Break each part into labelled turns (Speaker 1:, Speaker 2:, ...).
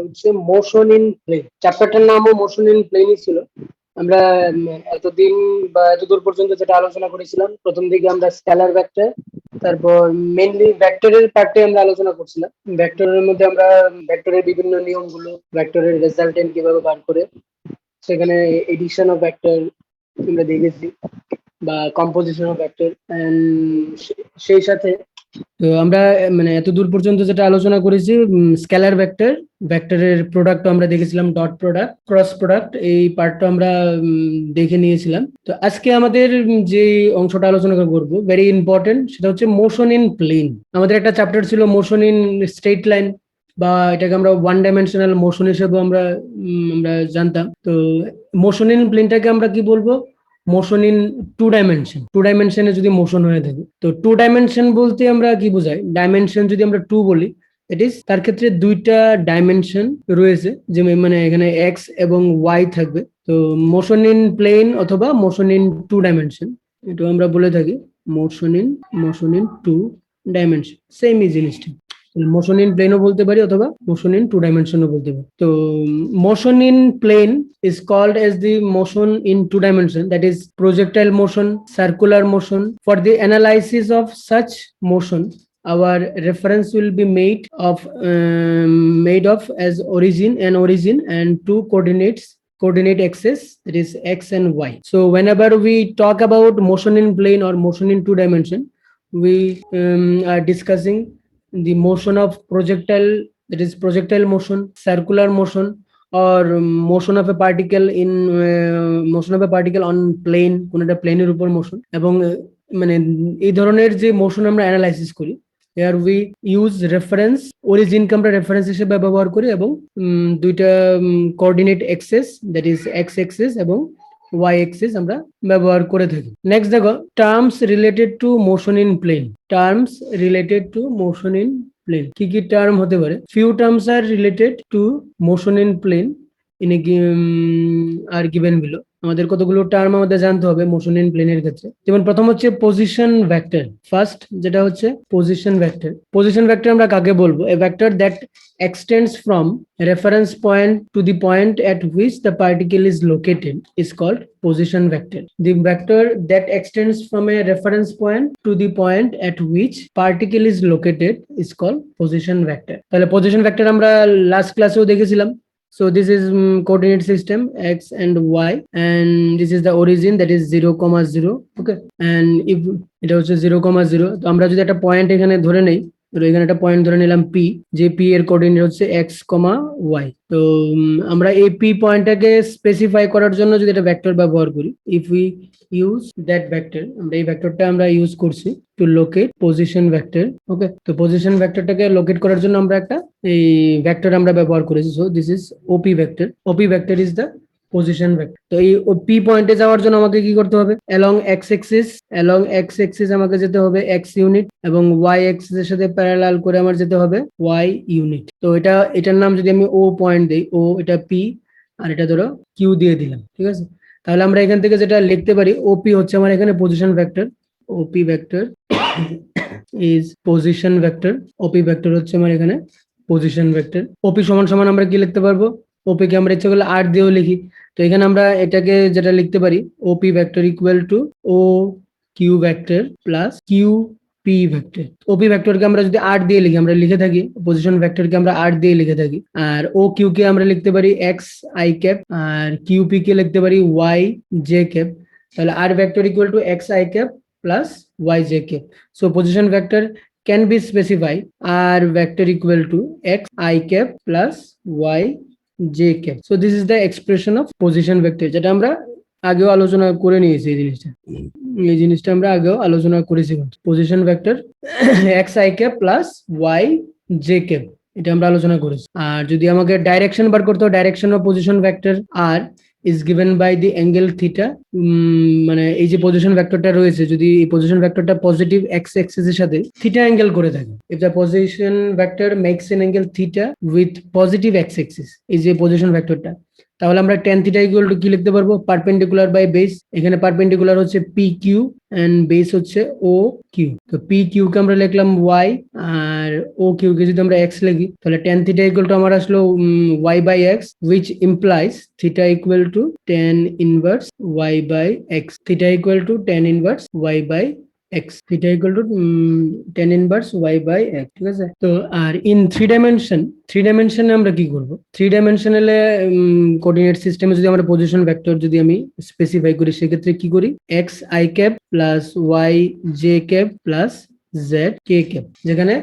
Speaker 1: হচ্ছে motion in plane. চ্যাপ্টারটার নামও motion in প্লেনই ছিল। আমরা এতদিন বা এতদূর পর্যন্ত যেটা আলোচনা করেছিলাম, প্রথম দিকে আমরা স্কেলার ভেক্টর, তারপর মেইনলি ভেক্টরের পার্টে আমরা আলোচনা করছিলাম। ভেক্টরের মধ্যে আমরা ভেক্টরের বিভিন্ন নিয়মগুলো, ভেক্টরের রেজাল্টেন্ট কিভাবে বার করে, সেখানে এডিশন অফ ভেক্টর আমরা দেখেছি, বা কম্পোজিশন অফ ভেক্টর। সেই সাথে তো আমরা এত দূর পর্যন্ত যেটা আলোচনা করেছি, স্কেলার ভেক্টর, ভেক্টরের প্রোডাক্ট আমরা দেখেছিলাম, ডট প্রোডাক্ট, ক্রস প্রোডাক্ট, এই পার্টটা আমরা দেখে নিয়েছিলাম। তো আজকে আমাদের যে অংশটা আলোচনা করব, ভেরি ইম্পর্টেন্ট, সেটা হচ্ছে মোশন ইন প্লেন। আমাদের একটা চ্যাপ্টার ছিল মোশন ইন স্ট্রেট লাইন, বা এটাকে আমরা ওয়ান ডাইমেনশনাল মোশন হিসেবে আমরা জানতাম। তো মোশন ইন প্লেনটাকে আমরা কি বলবো? Motion in two dimension. Two ডাইমেনশনে যদি মোশন হয়ে থাকে, তো টু ডাইমেনশন বলতে আমরা কি বোঝাই? ডাইমেনশন যদি আমরা টু বলি, ইট ইজ তার ক্ষেত্রে দুইটা ডাইমেনশন রয়েছে, যে এখানে এক্স এবং ওয়াই থাকবে। তো মোশন ইন প্লেন অথবা মোশন ইন টু ডাইমেনশন, এটা আমরা বলে থাকি মোশন ইন টু ডাইমেনশন। সেমই জিনিসটা, মোশন ইন প্লেনও বলতে পারি অথবা মোশন ইন টু ডাইমেনশনও বলতে পারি। তো motion in plane is called as the motion in two dimension, that is projectile motion, circular motion. For the analysis of such motion, our reference will be made of as origin and two coordinate axes, that is x and y. So whenever we talk about motion in plane or motion in two dimension, we are discussing the motion of projectile, that is projectile motion, circular motion, or motion of a particle on plane, কোন একটা প্লেনের উপর motion. এবং এই ধরনের যে motion আমরা analysis করি, here we use reference, অরিজিনকে আমরা রেফারেন্স হিসেবে ব্যবহার করি, এবং দুইটা coordinate axis, that is x axis এবং ওয়াই অ্যাক্সিস আমরা ব্যবহার করে থাকি। নেক্সট দেখো, terms related to motion in plane. Terms related to motion in plane, কি কি টার্ম হতে পারে? Few terms are related to motion in plane in are given below. আমাদের কতগুলো টার্ম আমাদের জানতে হবে মোশন ইন প্লেনের ক্ষেত্রে। যেমন প্রথম হচ্ছে পজিশন ভেক্টর। ফার্স্ট যেটা হচ্ছে পজিশন ভেক্টর। পজিশন ভেক্টর আমরা কাকে বলবো? এ vector that extends from reference point to the point at which the particle is located is called position vector. The vector that extends from a reference point to the point at which particle is located is called position vector. তাহলে position vector আমরা last ক্লাসেও দেখেছিলাম। So this is coordinate system x and y, and this is the origin, that is 0,0. Okay, and if এটা হচ্ছে 0,0, তো আমরা যদি একটা পয়েন্ট এখানে ধরে নেই, এখানে একটা পয়েন্ট ধরে নিলাম পি, যে পি এর কোঅর্ডিনেট হচ্ছে এক্স কমা ওয়াই। তো আমরা এই পি পয়েন্টটাকে স্পেসিফাই করার জন্য যদি একটা ভেক্টর ব্যবহার করি, if we use that vector, আমরা এই ভেক্টরটা আমরা ইউজ করছি টু লোকেট পজিশন ভেক্টর। ওকে, তো পজিশন ভেক্টরটাকে লোকেট করার জন্য আমরা একটা এই ভেক্টর আমরা ব্যবহার করেছি। So this is OP vector. OP vector is the position vector. তো এই পি পয়েন্টে যাওয়ার জন্য আমাকে কি করতে হবে? অ্যালং এক্স এক্সিস আমাকে যেতে হবে এক্স ইউনিট, এবং ওয়াই এক্সিস এর সাথে প্যারালাল করে আমার যেতে হবে ওয়াই ইউনিট। তো এটার নাম যদি আমি ও পয়েন্ট দিই, ও, এটা পি, আর এটা ধরো কিউ দিয়ে দিলাম, ঠিক আছে? তাহলে আমরা এখান থেকে যেটা লিখতে পারি, ওপি হচ্ছে আমার এখানে position vector. OP vector is position vector. OP vector হচ্ছে আমার এখানে পজিশন ভেক্টর। ওপি সমান সমান আমরা কি লিখতে পারবো? ওপি কে আমরা ইচ্ছে করলে আর দিয়েও লিখি। তো এখানে আমরা এটাকে যেটা লিখতে পারি, OP vector equal to O Q vector plus Q P vector. OP ভেক্টরকে আমরা যদি আর দিয়ে লিখি, আমরা লিখে থাকি পজিশন ভেক্টরকে আমরা আর দিয়ে লিখে থাকি, আর ও কিউ কে আমরা লিখতে পারি এক্স আই ক্যাপ, আর কিউ পি কে লিখতে পারি ওয়াই জে ক্যাপ। তাহলে আর vector equal to X I cap plus yj cap. So position vector can be specified r vector equal to x I cap plus y j cap. So this is the expression of position vector, যেটা আমরা আগেও আলোচনা করে নিয়েছি। এই জিনিসটা আমরা আগেও আলোচনা করেছি। Position vector x I cap plus y j cap, এটা আমরা আলোচনা করেছি। আর যদি আমাকে ডাইরেকশন বার করতে হয়, direction of position vector r is given by the angle theta. মানে এই যে পজিশন ভেক্টরটা রয়েছে, যদি এই পজিশন ভেক্টরটা পজিটিভ এক্স অ্যাক্সিস এর সাথে থিটা অ্যাঙ্গেল করে থাকে, if the position vector makes an angle theta with positive x axis, এই যে পজিশন ভেক্টরটা, তাহলে আমরা tan থিটা ইকুয়াল টু কি লিখতে পারবো, পারপেন্ডিকুলার বাই বেস। এখানে পারপেন্ডিকুলার হচ্ছে পি কিউ এন্ড বেস হচ্ছে ও কিউ। তো পি কিউ কে আমরা লিখলাম ওয়াই, আর ও কিউ কে যদি আমরা এক্স লিখি তাহলে tan থিটা ইকুয়াল টু আমার আসলো y by x, which implies theta equal to tan inverse y by x. Theta equal to tan inverse y by x, theta equal to tan inverse y by x. ঠিক আছে। তো আর in three ডাইমেনশনে আমরা কি করব, three ডাইমেনশনালে coordinate সিস্টেমে যদি আমরা position vector যদি আমি স্পেসিফাই করি, সেক্ষেত্রে কি করি, X I cap plus Y J cap plus Z K cap, যেখানে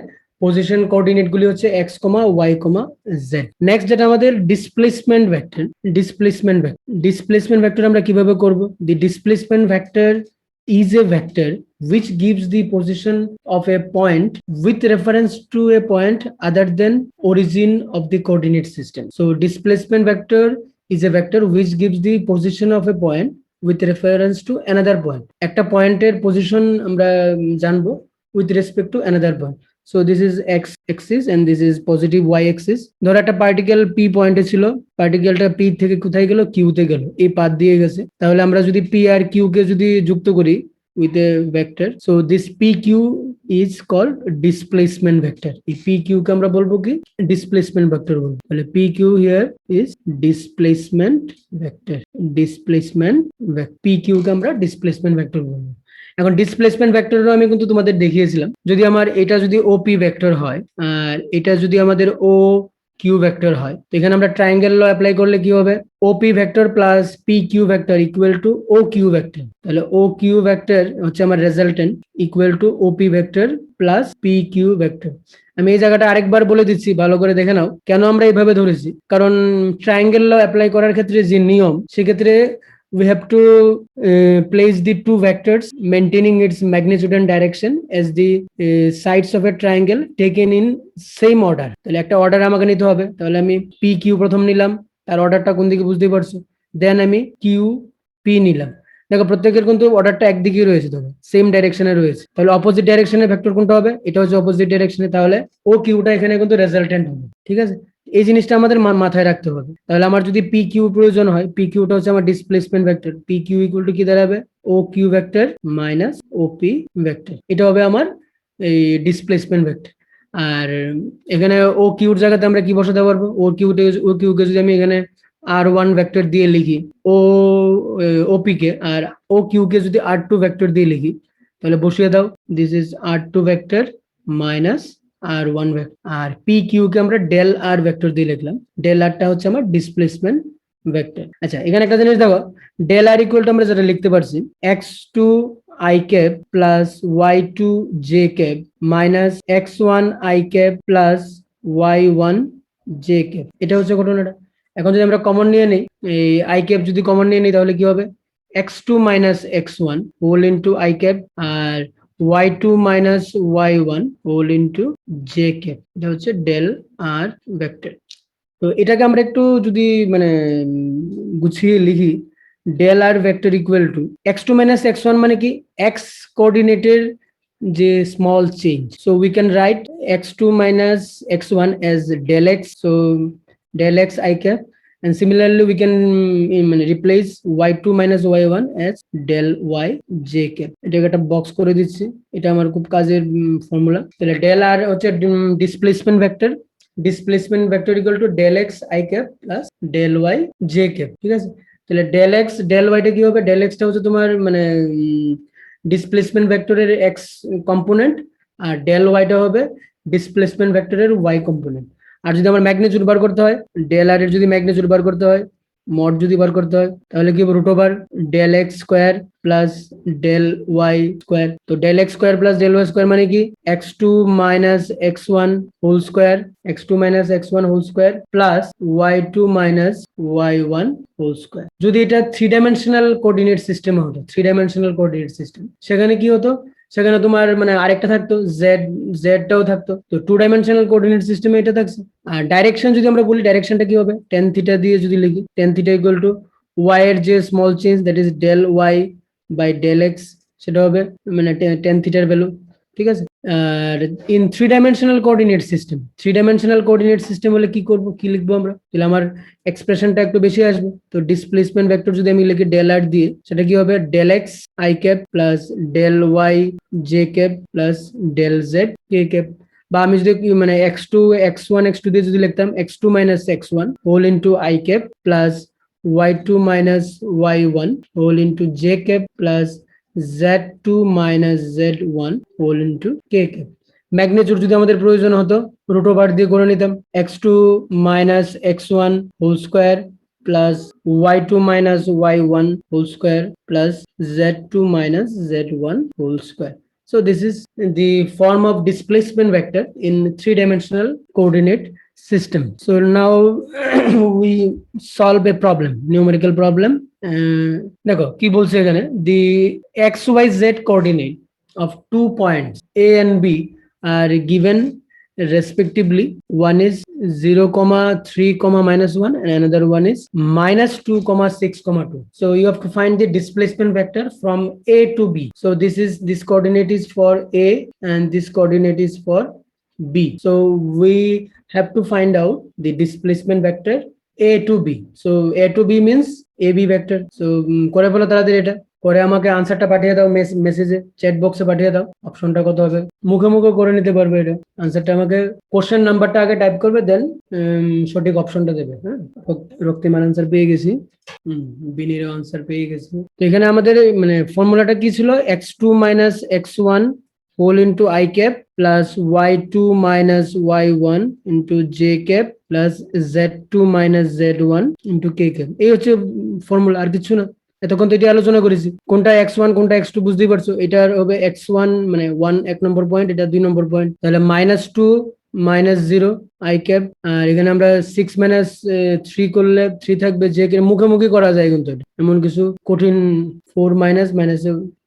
Speaker 1: পজিশন কোঅর্ডিনেট গুলি হচ্ছে X comma Y comma Z. Next যেটা আমাদের ডিসপ্লেসমেন্ট ভেক্টর, ডিসপ্লেসমেন্ট ভেক্টর আমরা কিভাবে করব, the displacement vector is a vector which gives the position of a point with reference to a point other than origin of the coordinate system. So displacement vector is a vector which gives the position of a point with reference to another point. একটা পয়েন্টের position আমরা জানবো with respect to another point. So this is x axis and this is positive y axis. ধরো একটা particle p পয়েন্টে ছিল, পার্টিকেলটা p থেকে কোথায় গেল, q তে গেল, এই পাথ দিয়ে গেছে। তাহলে আমরা যদি p আর q কে যদি যুক্ত করি with a vector, so this pq is called displacement vector. এই pq কে আমরা বলবো কি, displacement vector বলবো। তাহলে pq here is displacement vector, pq কে আমরা displacement vector বলবো। এখন ডিসপ্লেসমেন্ট ভেক্টরও আমি কিন্তু তোমাদের দেখিয়েছিলাম, যদি আমার এটা যদি ওপি ভেক্টর হয় আর এটা যদি আমাদের ও কিউ ভেক্টর হয়, তো এখানে আমরা ট্রায়াঙ্গেল ল অ্যাপ্লাই করলে কি হবে, OP vector plus P Q vector equal to O Q vector. তাহলে ও কিউ ভেক্টর হচ্ছে আমার resultant equal to OP vector plus P Q vector. আমি এই জায়গাটা আরেকবার বলে দিচ্ছি, ভালো করে দেখে নাও কেন আমরা এইভাবে ধরেছি। কারণ ট্রায়াঙ্গেল ল অ্যাপ্লাই করার ক্ষেত্রে যে নিয়ম, সেক্ষেত্রে we have to place the two vectors maintaining its magnitude and direction as the sides of a triangle taken in same order. তাহলে একটা অর্ডার আমাকে নিতে হবে। তাহলে আমি পি কিউ প্রথম নিলাম, তার অর্ডারটা কোন দিকে বুঝতেই পারছো, দেন আমি কিউ পি নিলাম। দেখো প্রত্যেকের কিন্তু অর্ডারটা একদিকেই রয়েছে, দেখো সেম ডাইরেকশনে রয়েছে। তাহলে অপোজিট ডাইরেকশনের ভেক্টর কোনটা হবে, এটা হচ্ছে অপোজিট ডাইরেকশনে, তাহলে ও কিউটা এখানে কিন্তু রেজাল্টেন্ট হবে। ঠিক আছে, এই জিনিসটা আমাদের মাথায় রাখতে হবে। তাহলে আমার যদি পি কিউ প্রয়োজন হয়, পি কিউটা হচ্ছে আমার displacement vector, P Q equal to কি দাঁড়াবে, O Q vector minus OP vector. এটা হবে আমার এই ডিসপ্লেসমেন্ট ভেক্টর। আর এখানে ও কিউর জায়গাতে আমরা কি বসাতে পারবো, ও কিউকে যদি আমি এখানে আর ওয়ান ভেক্টর দিয়ে লিখি, ওপি কে, আর ও কিউ কে যদি আর টু ভেক্টর দিয়ে লিখি, তাহলে বসিয়ে দাও, this is R two vector minus R one vector. আর পি কিউ কে আমরা ডেল আর ভেক্টর দিয়ে লিখলাম, ডেল আরটা হচ্ছে আমার ডিসপ্লেসমেন্ট ভেক্টর। আচ্ছা, এখানে একটা জিনিস দেখো, ডেল আর ইকুয়াল টু আমরা যেটা লিখতে পারছি, x two i cap plus Y two j cap minus x one i cap plus y one j cap. এটা হচ্ছে ঘটনাটা। এখন যদি আমরা কমন নিয়ে নিই, এই আই ক্যাপ যদি কমন নিয়ে নিই, তাহলে কি হবে, x two minus x one whole into I cap আর y2 minus y1 whole into j cap। এটা হচ্ছে ডেল আর ভেক্টর। তো এটাকে আমরা একটু যদি মানে গুছিয়ে লিখি, del R vector equal to x2 minus x1 মানে কি, x কোঅর্ডিনেটের যে small change. So we can write x2 minus x1 as del x, so del x I cap, and similarly we can replace y2 minus y1 as del y j cap। এটাকে একটা box করে দিচ্ছি, এটা আমার খুব কাজের formula. তাহলে del r হচ্ছে displacement vector equal two del x I cap plus del y j cap। ঠিক আছে, তাহলে del x del y টা কি হবে, del x টা হচ্ছে তোমার মানে ডিসপ্লেসমেন্ট ভেক্টরের x কম্পোনেন্ট, আর del y টা হবে ডিসপ্লেসমেন্ট ভেক্টরের y কম্পোনেন্ট। আর যদি আমার ম্যাগনিটিউড বার করতে হয়, ডেল আর এর যদি ম্যাগনিটিউড বার করতে হয়, মড যদি বার করতে হয়, তাহলে কি হবে, root over del X square plus del Y square. তো del X square plus del Y square মানে কি, X two minus x one whole square, X two minus x one whole square plus Y two minus Y one whole square. যদি এটা three dimensional coordinate system হতো, সেখানে কি হতো, সেখানে তোমার মানে আরেকটা থাকতো, জেডটাও থাকতো। তো টু ডাইমেনশনাল কোঅর্ডিনেট সিস্টেমে এটা থাকছে। আর ডাইরেকশন যদি আমরা বলি, ডাইরেকশনটা কি হবে, tan থিটা দিয়ে যদি লিখি, tan theta equal to Y এর যে small change, that is del Y by del X, সেটা হবে মানে tan থিটার ভ্যালু। ঠিক আছে। আর in three dimensional coordinate system হলে কি করব, কি লিখবো আমরা, তাহলে আমার এক্সপ্রেশনটা একটু বেশি আসবে। তো ডিসপ্লেসমেন্ট ভেক্টর যদি আমি লিখি ডেল আর দিয়ে, সেটা কি হবে del x I cap plus del y J cap plus del z K cap. বা আমি যদি মানে x1 x2 দিয়ে যদি লিখতাম x2 minus x1 whole into I cap plus y2 minus y1 whole into J cap plus z2 minus z1 whole into k cap. Magnitude যদি আমাদের প্রয়োজন হতো রুট ওভার দিয়ে করে নিতাম x2 minus x1 whole square plus y2 minus y1 whole square plus z2 minus z1 whole square. So this is the form of displacement vector in three-dimensional coordinate system. So now we solve a problem, numerical problem. দেখো কি বলছে এখানে, the xyz coordinate of 2 points A and B are given respectively. One is 0, 3, -1 and another one is -2, 6, 2. So you have to find the displacement vector from A to B. So this coordinate is for A and this coordinate is for B. So we have to find out the displacement vector A to B. So A to B means AB vector. So করে ফেলো তাড়াতাড়ি এটা, করে আমাকে আনসারটা পাঠিয়ে দাও মেসেজে, chat বক্সে পাঠিয়ে দাও। অপশনটা কত হবে মুখে মুখে করে নিতে পারবে এটা। আনসারটা আমাকে কোশ্চেন নাম্বারটা আগে টাইপ করবে, দেন সঠিক অপশনটা দেবে। হ্যাঁ, রক্তিমান আনসার পেয়ে গেছি, বিনির আনসার পেয়ে গেছি। তো এখানে আমাদের মানে ফর্মুলাটা কি ছিল, x2 minus x1 whole into I cap plus y2 minus y1 into J cap plus z2 minus z1 into k cap. এই হচ্ছে ফর্মুলা, আর কিছু না। এতক্ষণ তো এটি আলোচনা করেছি, কোনটা x1 কোনটা x2 বুঝতেই পারছো। এটার হবে x1 মানে 1 এক নম্বর পয়েন্ট, এটা 2 নম্বর পয়েন্ট, তাহলে -2 -0 আই ক্যাপ। আর এখানে আমরা 6 -3 করলে 3 থাকবে, যে মুখোমুখি করা যায় কিন্তু এমন কিছু কঠিন। 4 মাইনাস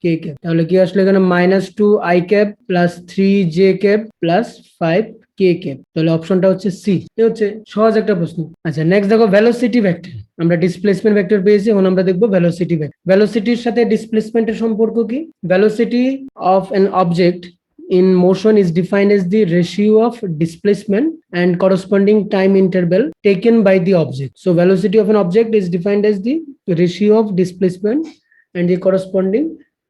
Speaker 1: কে ক্যাপ, তাহলে কি আসলে এখানে -2 I cap plus 3 J cap plus 5 K cap. তাহলে অপশনটা হচ্ছে সি। এই হচ্ছে সহজ একটা প্রশ্ন। আচ্ছা নেক্সট দেখো ভেলোসিটি ভেক্টর। আমরা ডিসপ্লেসমেন্ট ভেক্টর পেয়েছি, এখন আমরা দেখবো ভেলোসিটি ভেক্টর। ভেলোসিটির সাথে ডিসপ্লেসমেন্টের সম্পর্ক কি? Velocity of an object in motion is defined as the ratio of displacement and corresponding time interval taken by the object. So velocity of an object is defined as the ratio of displacement and the corresponding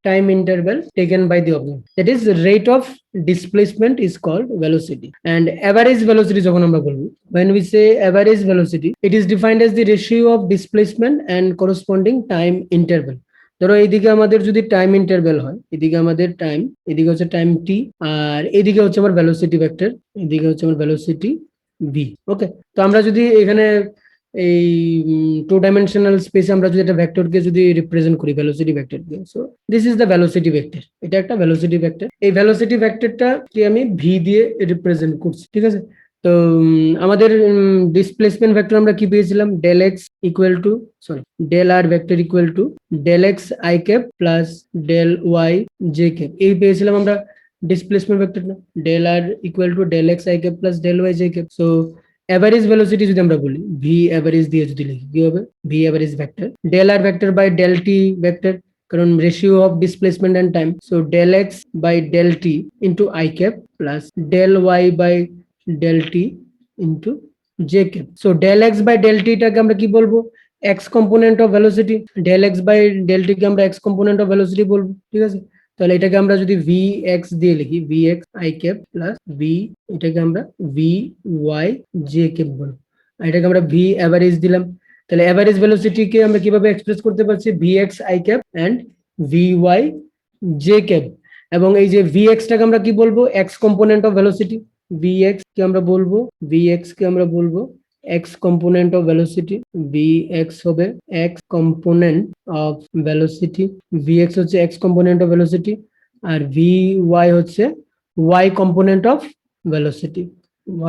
Speaker 1: time interval taken by the object. That is, the rate of displacement is called velocity. And average velocity যখন আমরা বলবো, when we say average velocity, it is defined as the ratio of displacement and corresponding time interval. ধরো এইদিকে আমাদের যদি time interval হয়, এদিকে আমাদের টাইম, এদিকে হচ্ছে টাইম টি, আর এদিকে হচ্ছে আমার ভেলোসিটি ভেক্টর, এদিকে হচ্ছে আমার ভেলোসিটি ভি। ওকে, তো আমরা যদি এখানে এই 2 ডাইমেনশনাল স্পেসে আমরা যদি একটা ভেক্টরকে যদি রিপ্রেজেন্ট করি ভেলোসিটি ভেক্টরকে, so this is the velocity vector. এটা একটা ভেলোসিটি ভেক্টর। এই ভেলোসিটি ভেক্টরটা কি আমি ভি দিয়ে রিপ্রেজেন্ট করছি, ঠিক আছে। তো আমাদের ডিসপ্লেসমেন্ট ভেক্টর আমরা কি পেয়েছিলাম, del x equal to sorry del R vector equal to del x I cap plus del y J cap. এই পেয়েছিলাম আমরা ডিসপ্লেসমেন্ট ভেক্টর না, del r equal to del x I cap plus del y J cap. So average velocity যদি আমরা বলি, V average দিয়ে যদি লিখি কি হবে, V average vector del R vector by del T vector, কারণ ratio of displacement and time. So del x by del T into I cap plus del Y by del t into j cap. So del x by del t টাকে আমরা কি বলবো, x component of velocity, del x by del t কে আমরা x component of velocity বলবো, ঠিক আছে। তাহলে এটাকে আমরা যদি vx দিয়ে লিখি, vx i cap plus v, এটাকে আমরা vy j cap বলবো, আর এটাকে আমরা v average দিলাম। তাহলে average velocity কে আমরা কিভাবে এক্সপ্রেস করতে পারছি, vx i cap and vy j cap। এবং এই যে vx টাকে আমরা কি বলবো, x component of velocity, vx কে আমরা বলবো, vx কে আমরা বলবো x component of velocity, vx হবে x component of velocity, vx হচ্ছে x component of velocity, R vy হচ্ছে y component of velocity,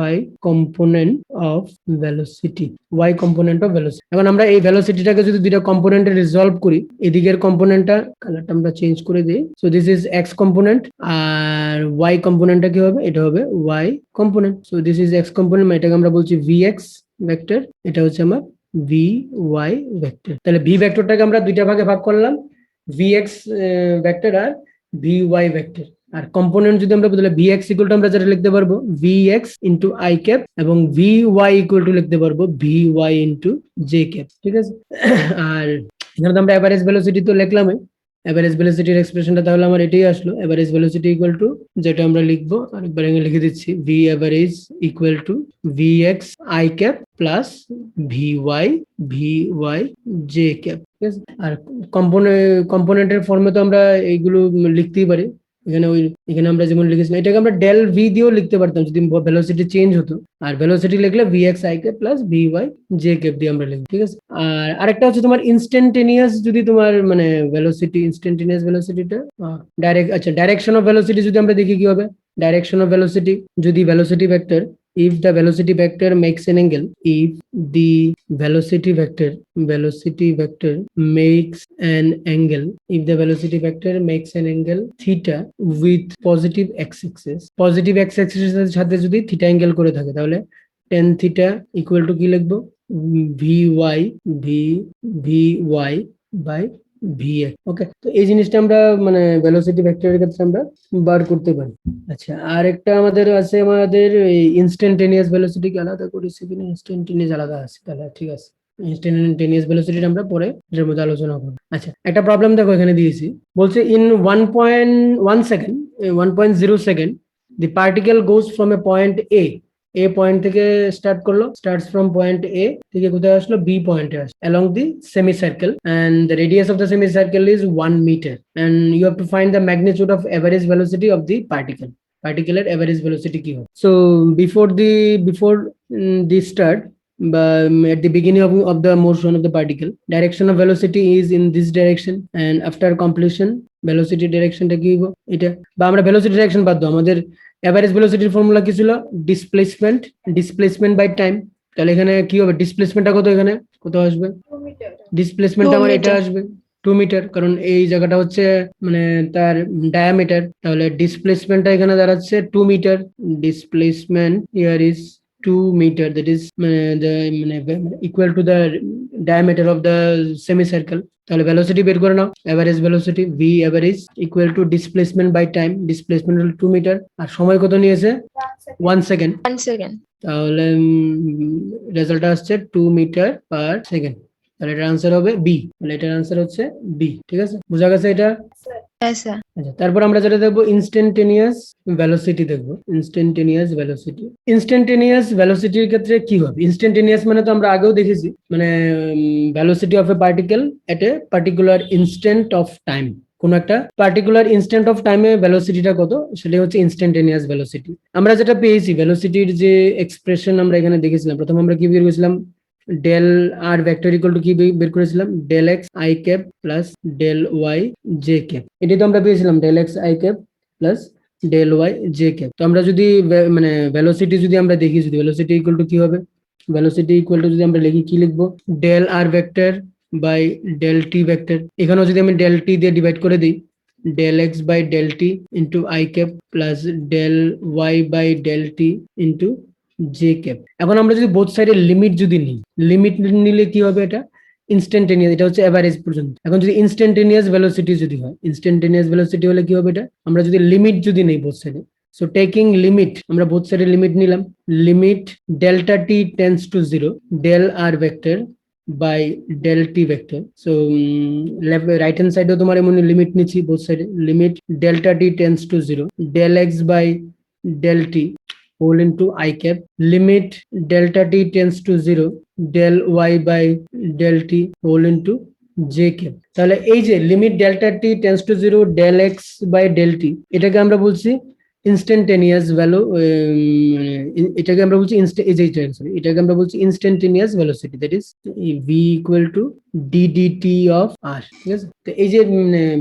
Speaker 1: y component of velocity, y component of velocity। এখন আমরা এই ভেলোসিটিটাকে যদি দুইটা কম্পোনেন্টে রিজলভ করি, এদিকের কম্পোনেন্টটা কালারটা আমরা চেঞ্জ করে দিই। So this is x component, আর y কম্পোনেন্টটা কি হবে, এটা হবে y component. So this is x component, এটাকে আমরা বলছি vx ভেক্টর, এটা হচ্ছে আমার vy ভেক্টর। তাহলে v ভেক্টরটাকে আমরা দুইটা ভাগে ভাগ করলাম, vx ভেক্টর আর vy ভেক্টর। আর কম্পোনেন্ট যদি আমরা বদলে vx ইকুয়াল টু আমরা যেটা লিখতে পারবো vx ইনটু i ক্যাপ এবং vy ইকুয়াল টু লিখতে পারবো vy ইনটু j ক্যাপ, ঠিক আছে। আর এখানে তো আমরা এভারেজ ভেলোসিটি তো লিখলামই, এভারেজ ভেলোসিটির এক্সপ্রেশনটা তাহলে আমার এটাই আসলো, এভারেজ ভেলোসিটি ইকুয়াল টু যেটা আমরা লিখবো আরেকবার আমি লিখে দিচ্ছি, v average equal two vx i cap plus vy j cap, ঠিক আছে। আর কম্পোনেন্টের ফর্মে তো আমরা এইগুলো লিখতেই পারি, এখানে আমরা যেমন লিখেছিলাম এটাকে আমরা ডেল ভি দিয়েও লিখতে পারতাম যদি ভেলোসিটি চেঞ্জ হতো, আর ভেলোসিটি লিখলে vx i cap plus vy j cap দিয়ে আমরা লিখি, ঠিক আছে। আর আরেকটা হচ্ছে তোমার ইনস্ট্যান্টেনিয়াস, যদি তোমার মানে ভেলোসিটি ইনস্ট্যান্টেনিয়াস ভেলোসিটিটা ডাইরেক্ট, আচ্ছা ডাইরেকশন অফ ভেলোসিটি যদি আমরা দেখি কি হবে, ডাইরেকশন অফ ভেলোসিটি যদি velocity vector, if the velocity vector makes an angle, if the velocity vector makes an angle, if the velocity vector makes an angle theta with positive x-axis, positive x-axis এর সাথে যদি theta angle করে থাকে তাহলে tan theta equal to কি লিখবো, vy by vx, ওকে। তো এই জিনিসটা আমরা মানে ভেলোসিটি ভেক্টরের ক্ষেত্রে আমরা বার করতে পারি। আচ্ছা, আর একটা আমাদের আছে, আমাদের ইনস্ট্যান্টেনিয়াস ভেলোসিটি কি আলাদা করেছি কিনা, ইনস্ট্যান্টেনিয়াস আলাদা আছে, তাহলে ঠিক আছে, ইনস্ট্যান্টেনিয়াস ভেলোসিটি আমরা পরে এর মধ্যে আলোচনা করব। আচ্ছা, একটা প্রবলেম দেখো এখানে দিয়েছি, বলছে in 1.1 second 1.0 second the particle goes from a point A point থেকে স্টার্ট করলো, স্টার্টস ফ্রম পয়েন্ট A থেকে কোথায় আসলো, B পয়েন্টে আসলো along the semicircle and the radius of the semicircle is 1 meter and you have to find the magnitude of average velocity of the particle. Particular average velocity কি হবে? So before the start, at the beginning of the motion of the particle, direction of velocity is in this direction and after completion velocity directionটা কি হবে এটা, বা আমরা velocity direction বাদ দাও, আমাদের এভারেজ ভেলোসিটির ফর্মুলা কি ছিল, ডিসপ্লেসমেন্ট বাই টাইম। তাহলে এখানে কি হবে, ডিসপ্লেসমেন্টটা কত, এখানে কত আসবে, ডিসপ্লেসমেন্ট আমার এটা আসবে 2 মিটার, কারণ এই জায়গাটা হচ্ছে মানে তার ডায়ামিটার, তাহলে ডিসপ্লেসমেন্টটা এখানে দাঁড়াচ্ছে 2 metre, displacement here is 2 metre, that is equal to the diameter of the semicircle। তাহলে ভেলোসিটি বের করে নাও, average velocity v average equal to displacement by time, displacement হলো 2 মিটার আর সময় কত নিয়েছে 1 সেকেন্ড, তাহলে রেজাল্ট আসছে 2 মিটার পার সেকেন্ড, তাহলে এটার আনসার হবে বি, তাহলে এটার আনসার হচ্ছে বি, ঠিক আছে, বোঝা গেছে এটা। আচ্ছা, তারপর আমরা যেটা দেখবো ইনস্ট্যান্টেনিয়াস ভেলোসিটি দেখবো, ইনস্ট্যান্টেনিয়াস ভেলোসিটির ক্ষেত্রে কি হবে, ইনস্ট্যান্টেনিয়াস মানে তো আমরা আগেও দেখেছি, মানে velocity of A particle at a particular instant of time, কোন একটা পার্টিকুলার ইনস্ট্যান্ট অফ টাইমে ভেলোসিটিটা কত, সেটা হচ্ছে ইনস্ট্যান্টেনিয়াস ভেলোসিটি। আমরা যেটা পেয়েছি ভেলোসিটির যে এক্সপ্রেশন আমরা এখানে দেখেছিলাম, প্রথমে আমরা কি বের করেছিলাম, del R vector equal to কি বের করেছিলাম, del x I cap plus del y J cap, এটি তো আমরা পেয়েছিলাম del x I cap plus del y J cap. তো আমরা যদি মানে ভেলোসিটি যদি আমরা দেখি, যদি ভেলোসিটি ইকুয়াল টু কি হবে, ভেলোসিটি ইকুয়াল টু যদি আমরা লিখি কি লিখবো, del R vector by del T vector, এখানেও যদি আমি ডেল টি দিয়ে ডিভাইড করে দিই, del x by del T into I cap plus del Y by del T into J cap. এখন আমরা যদি বোথ সাইডে লিমিট যদি নিই, লিমিট নিলে কি হবে, এটা ইনস্ট্যান্টেনিয়াস, এটা হচ্ছে এভারেজ পর্যন্ত। এখন যদি ইনস্ট্যান্টেনিয়াস ভেলোসিটি যদি হয়, ইনস্ট্যান্টেনিয়াস ভেলোসিটি হলে কি হবে, এটা আমরা যদি লিমিট যদি নেই বোথ সাইডে, সো টেকিং লিমিট, আমরা বোথ সাইডে লিমিট নিলাম, limit delta t tends to 0 del R vector by del T vector. So right hand সাইডেও তোমার এমন লিমিট নিচ্ছি বোথ সাইডে, limit delta t tends to 0 del x by del t whole into I cap, limit delta t tends to 0 del y by del t whole into j cap। তাহলে এই যে limit delta t tends to 0 del x by del t, এটাকে আমরা বলছি instantaneous value, এটাকে আমরা বলছি এটাকে আমরা বলছি instantaneous velocity, that is v equal to ddt of r, ঠিক আছে। তো এই যে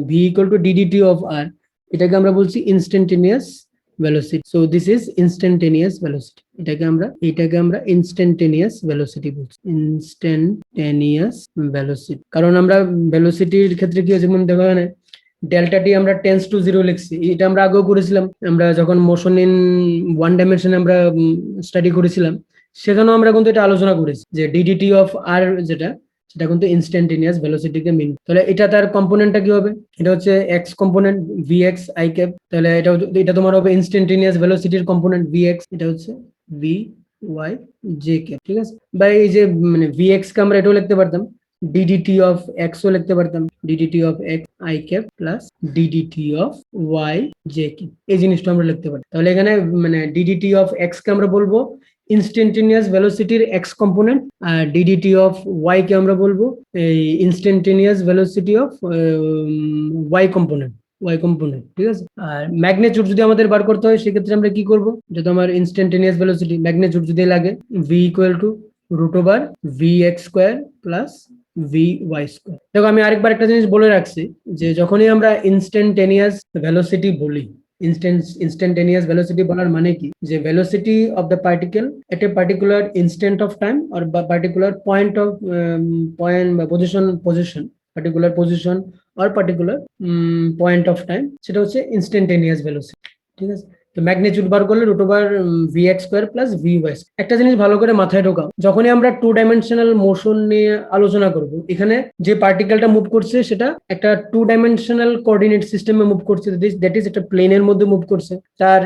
Speaker 1: v equal to ddt of r, এটাকে আমরা বলছি instantaneous velocity, so this is instantaneous velocity, এটাকে আমরা instantaneous velocity বলছি, instantaneous velocity, কারণ আমরা ভেলোসিটির ক্ষেত্রে কি হচ্ছে, যেমন দেখো এখানে ডেল্টা টি আমরা টেন্স টু 0 লিখছি, এটা আমরা আগেও করেছিলাম, আমরা যখন মোশন ইন ওয়ান ডাইমেনশনে আমরা স্টাডি করেছিলাম, সেখানেও আমরা কিন্তু এটা আলোচনা করেছি যে ডিডিটি অফ আর যেটা, সেটা কিন্তু ইনস্ট্যান্টেনিয়াস ভেলোসিটিকে মিন। তাহলে এটা তার কম্পোনেন্টটা কি হবে? এটা হচ্ছে x component vx i cap. তাহলে এটা তোমার হবে ইনস্ট্যান্টেনিয়াস ভেলোসিটির কম্পোনেন্ট vx, এটা হচ্ছে vy j ক্যাপ, ঠিক আছে? বা এই যে মানে vx কে আমরা এটাও লিখতে পারতাম ddt of x ও লিখতে পারতাম ddt of x i cap plus ddt of y j cap, এই জিনিসটা আমরা লিখতে পারি। তাহলে এখানে মানে ddt of x কে আমরা বলবো ইনস্ট্যান্টেনিয়াস ভেলোসিটির x কম্পোনেন্ট, আর ddt of y কে আমরা বলবো এই instantaneous velocity of y component, ঠিক আছে? আর ম্যাগনিটিউড যদি আমাদের বার করতে হয় সেক্ষেত্রে আমরা কি করব? যেটা আমার ইনস্ট্যান্টেনিয়াস ভেলোসিটি, ম্যাগনিটিউড যদি লাগে v equal to √vx square plus vy square. দেখো আমি আরেকবার একটা জিনিস বলে রাখছি যে যখনই আমরা ইনস্ট্যান্টেনিয়াস ভেলোসিটি বলি, instantaneous velocity বলার মানে কি? যে velocity of the particle at a particular instant of time or particular point of position particular position or particular point of time, সেটা হচ্ছে instantaneous velocity, ঠিক আছে? তো ম্যাগনিটিউড বার করলে √vx স্কয়ার প্লাস vy। একটা জিনিস ভালো করে মাথায় ঢোকাও, যখনই আমরা 2 ডাইমেনশনাল মোশন নিয়ে আলোচনা করব, এখানে যে পার্টিকেলটা মুভ করছে সেটা একটা 2 ডাইমেনশনাল কোঅর্ডিনেট সিস্টেমে মুভ করছে, দ্যাট ইজ একটা প্লেনের মধ্যে মুভ করছে, তার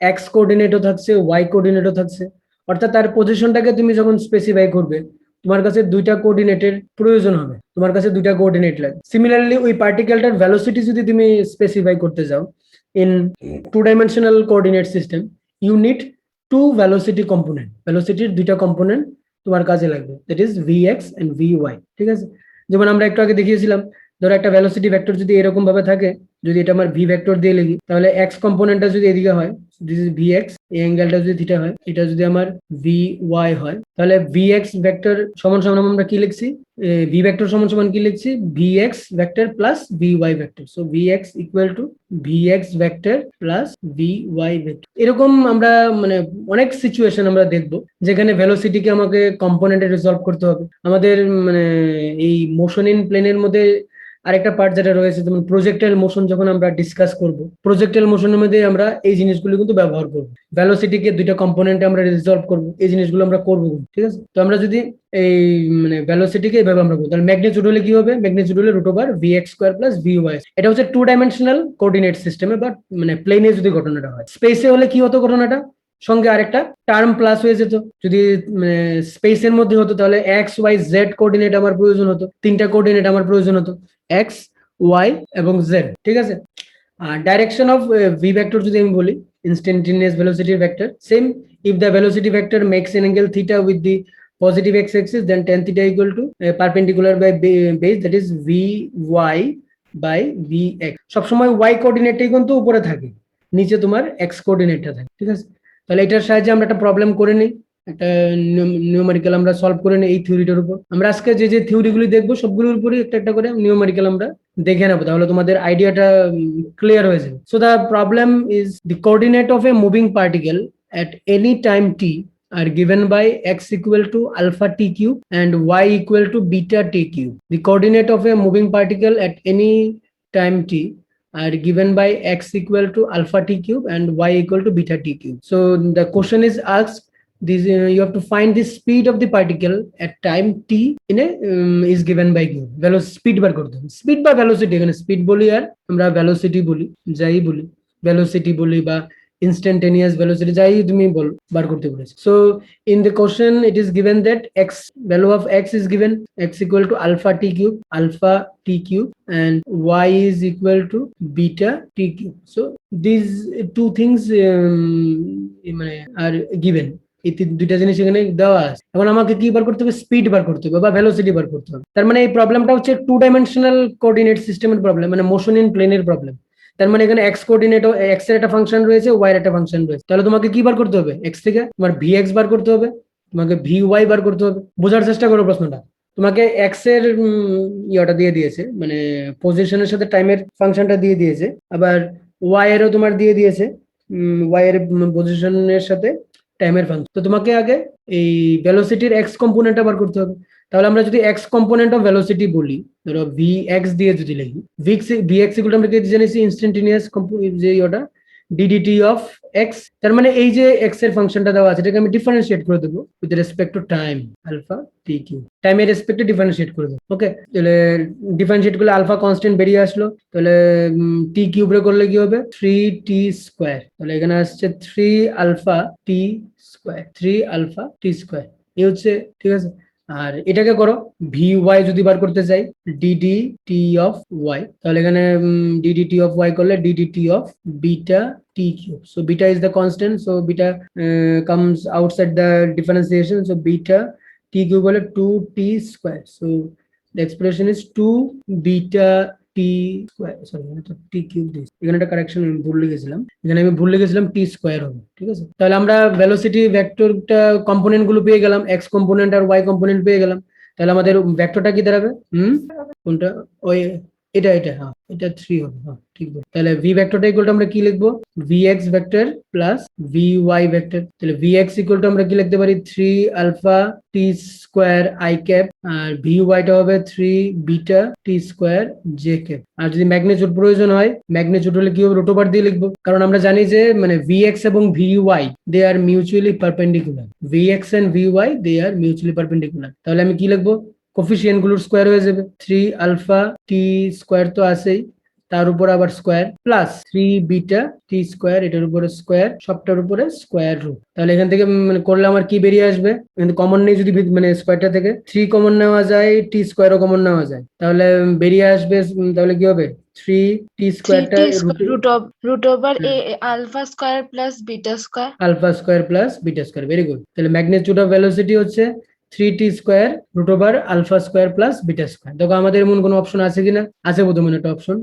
Speaker 1: এক্স কোঅর্ডিনেটও থাকছে, ওয়াই কোঅর্ডিনেটও থাকছে, অর্থাৎ তার পজিশনটাকে তুমি যখন স্পেসিফাই করবে তোমার কাছে দুইটা কোঅর্ডিনেটের প্রয়োজন হবে, তোমার কাছে দুইটা কোঅর্ডিনেট লাগে। সিমিলারলি ওই পার্টিকেলটার ভেলোসিটি যদি তুমি স্পেসিফাই করতে যাও in 2-dimensional coordinate system, you need 2 velocity component, velocityর দুইটা কম্পোনেন্ট তোমার কাজে লাগবে, that is vx and vy, ঠিক আছে? যেমন আমরা একটু আগে দেখিয়েছিলাম, ধরো একটা ভেলোসিটি ভেক্টর যদি এরকম ভাবে থাকে, যদি এটা আমার ভি ভেক্টর দিয়ে লিখি, তাহলে x কম্পোনেন্টটা যদি এদিকে হয়, দিস ইজ vx, এই অ্যাঙ্গেলটা যদি থিটা হয়, এটা যদি আমার vy হয়, তাহলে vx ভেক্টর সমান সমান আমরা কি লিখছি? ভি ভেক্টর সমান সমান কি লিখছি? vx vector plus vy vector. So vx equal two vx vector plus vy vector. এরকম আমরা মানে অনেক সিচুয়েশন আমরা দেখব যেখানে ভেলোসিটিকে আমাকে কম্পোনেন্টে রিজলভ করতে হবে। আমাদের মানে এই মোশন ইন প্লেনের মধ্যে আরেকটা পার্ট যেটা রয়েছে, যেমন প্রজেক্টাইল মোশন, যখন আমরা ডিসকাস করব প্রজেক্টাইল মোশনের মধ্যে আমরা এই জিনিসগুলো কিন্তু ব্যবহার করব, ভেলোসিটিকে দুইটা কম্পোনেন্টে আমরা রিজলভ করব, এই জিনিসগুলো আমরা করব, ঠিক আছে? তো আমরা যদি এই মানে ভেলোসিটিকে এভাবে আমরা করব, তাহলে ম্যাগনিটিউড হলে কি হবে? ম্যাগনিটিউড হলে √vx স্কয়ার প্লাস vy। এটা হচ্ছে 2 ডাইমেনশনাল কোঅর্ডিনেট সিস্টেমে বা মানে প্লেনে যদি ঘটনাটা হয়। স্পেসে হলে কি হতো ঘটনাটা? সঙ্গে আরেকটা টার্ম প্লাস হয়ে যেত। যদি স্পেসের মধ্যে হতো তাহলে এক্স ওয়াই জেড কোঅর্ডিনেট আমার প্রয়োজন হতো, তিনটা কোঅর্ডিনেট আমার প্রয়োজন হতো, এক্স ওয়াই এবং জেড, ঠিক আছে? ডাইরেকশন অফ ভি ভেক্টর যদি আমি বলি, instantaneous velocity vector, same, if the velocity vector makes an angle theta with the positive x axis, then tan theta equal to perpendicular by base, that is vy by vx। সবসময় y কোঅর্ডিনেটটাই কিন্তু উপরে থাকে, নিচে তোমার x কোঅর্ডিনেটটা থাকে, ঠিক আছে? তাহলে এটার সাহায্যে আমরা একটা প্রবলেম করে নিই, একটা নিউমেরিক্যাল আমরা সলভ করে নিই এই থিওরিটার উপর। আমরা আজকে যে যে থিওরিগুলি দেখবো সবগুলোর উপরই একটা একটা করে নিউমেরিক্যাল আমরা দেখে নেবো, তাহলে তোমাদের আইডিয়াটা ক্লিয়ার হয়ে যাবে। So the problem is the coordinate of A moving particle at any time t are given by x equal to alpha t cube and y equal to beta t cube. The coordinate of a moving particle at any time t are given by x equal to alpha t cube and y equal to beta t cube. So the question is asked, this you have to find the speed of the particle at time t in a is given by q. Velocity speed bar korte hobe, speed বা velocity, এখানে speed বলি আর আমরা velocity বলি, যাই বলি velocity বলি বা instantaneous velocity যাই তুমি বল বার করতে বলেছে। So in the question it is given that x value of x is given, x equal to alpha t cube and y is equal to beta t cube. So these two things are given, এই দুইটা জিনিস এখানে দেওয়া আছে। এখন আমাকে কি বার করতে হবে? স্পিড বার করতে হবে বা ভেলোসিটি বার করতে হবে। তার মানে এই প্রবলেমটা হচ্ছে 2 ডাইমেনশনাল কোঅর্ডিনেট সিস্টেমের প্রবলেম, মানে মোশন ইন প্লেনের প্রবলেম। তার মানে এখানে এক্স কোঅর্ডিনেট, এক্স এর একটা ফাংশন রয়েছে, ওয়াই এর একটা ফাংশন রয়েছে। তাহলে তোমাকে কি বার করতে হবে? এক্স থেকে তোমার ভিএক্স বার করতে হবে, তোমাকে ভিওয়াই বার করতে হবে। বোঝার চেষ্টা করো প্রশ্নটা। তোমাকে এক্স এর ইয়েটা দিয়ে দিয়েছে, মানে পজিশনের সাথে টাইমের ফাংশনটা দিয়ে দিয়েছে, আবার ওয়াই এরও তোমার দিয়ে দিয়েছে, ওয়াই এর পজিশনের সাথে টাইমের ফাংশন। তো তোমাকে আগে এই ভেলোসিটির এক্স কম্পোনেন্টটা বার করতে হবে। তাহলে আমরা যদি এক্স কম্পোনেন্ট অফ ভেলোসিটি বলি, ধরো ভিএক্স দিয়ে যদি লিখি, ভিএক্স ইকুয়াল আমরা কি জেনেছি? ইনস্ট্যান্টেনিয়াস যে ওটা ডিডিটি অফ x, তার মানে এই যে x এর ফাংশনটা দেওয়া আছে এটাকে আমি ডিফারেন্সিয়েট করে দেবো with respect to time, alpha t cube, টাইমের রেসপেক্টে ডিফারেন্সিয়েট করে দেবো। ওকে, তাহলে ডিফারেন্সিয়েট করলে আলফা কনস্ট্যান্ট বেরিয়ে আসলো, তাহলে টি কিউবরে করলে কি হবে 3t², তাহলে এখানে আসছে 3 আলফা টি স্কোয়ার, এই হচ্ছে, ঠিক আছে। আর এটাকে করো ভি ওয়াই যদি বার করতে চাই ডিডি টি অফ ওয়াই, তাহলে এখানে ডিডি টি অফ ওয়াই করলে DD T of beta T cube, so beta is the constant, so beta comes outside the differentiation, so beta t cube হলো 2t², so the expression is 2 beta t square, sorry এটা তো t cube দিয়েছি, এখানে একটা correction আমি ভুল লিখেছিলাম, এখানে আমি ভুল লিখেছিলাম t স্কয়ার হবে, ঠিক আছে। তাহলে আমরা ভেলোসিটি ভেক্টরটা কম্পোনেন্ট গুলো পেয়ে গেলাম, x কম্পোনেন্ট আর y কম্পোনেন্ট পেয়ে গেলাম, তাহলে আমাদের ভেক্টরটা কি দাঁড়াবে, কোনটা, ওই এটা হ্যাঁ এটা 3 হবে, হ্যাঁ ঠিক বল। তাহলে v ভেক্টরটা ইকুয়াল টু আমরা কি লিখবো vx vector plus vy vector, তাহলে vx ইকুয়াল টু আমরা কি লিখতে পারি 3 alpha T square I cap, আর vy টা হবে 3 beta T square J cap. আর যদি ম্যাগনিটিউড প্রয়োজন হয়, ম্যাগনিটিউড হলে কি হবে রুট ওভার দিয়ে লিখবো, কারণ আমরা জানি যে মানে vx এবং vy they are mutually perpendicular, vx and vy they are mutually perpendicular, তাহলে আমি কি লিখবো কোফিসিয়েন্ট গুলোর স্কোয়ার হয়ে যাবে 3 আলফা টি স্কোয়ার তো আছেই, তার উপর আবার স্কোয়ার প্লাস 3 বিটা টি স্কোয়ার, এটার উপরে স্কোয়ার, সবটার উপরে স্কোয়ার রুট। তাহলে এখান থেকে মানে করলে আমার কি বেরিয়ে আসবে, কিন্তু কমন নেই, যদি মানে স্কোয়ারটা থেকে 3 কমন নেওয়া যায়, টি স্কোয়ারও কমন নেওয়া যায়, তাহলে বেরিয়ে আসবে, তাহলে কি হবে 3t স্কোয়ারটা
Speaker 2: root over a alpha square plus beta square,
Speaker 1: alpha square plus beta square, very good. তাহলে ম্যাগনিটিউড অফ ভেলোসিটি হচ্ছে 3t square root over alpha square plus beta square. দেখো আমাদের এমন কোনো অপশন আছে কিনা, আছে বোধহয় একটা অপশন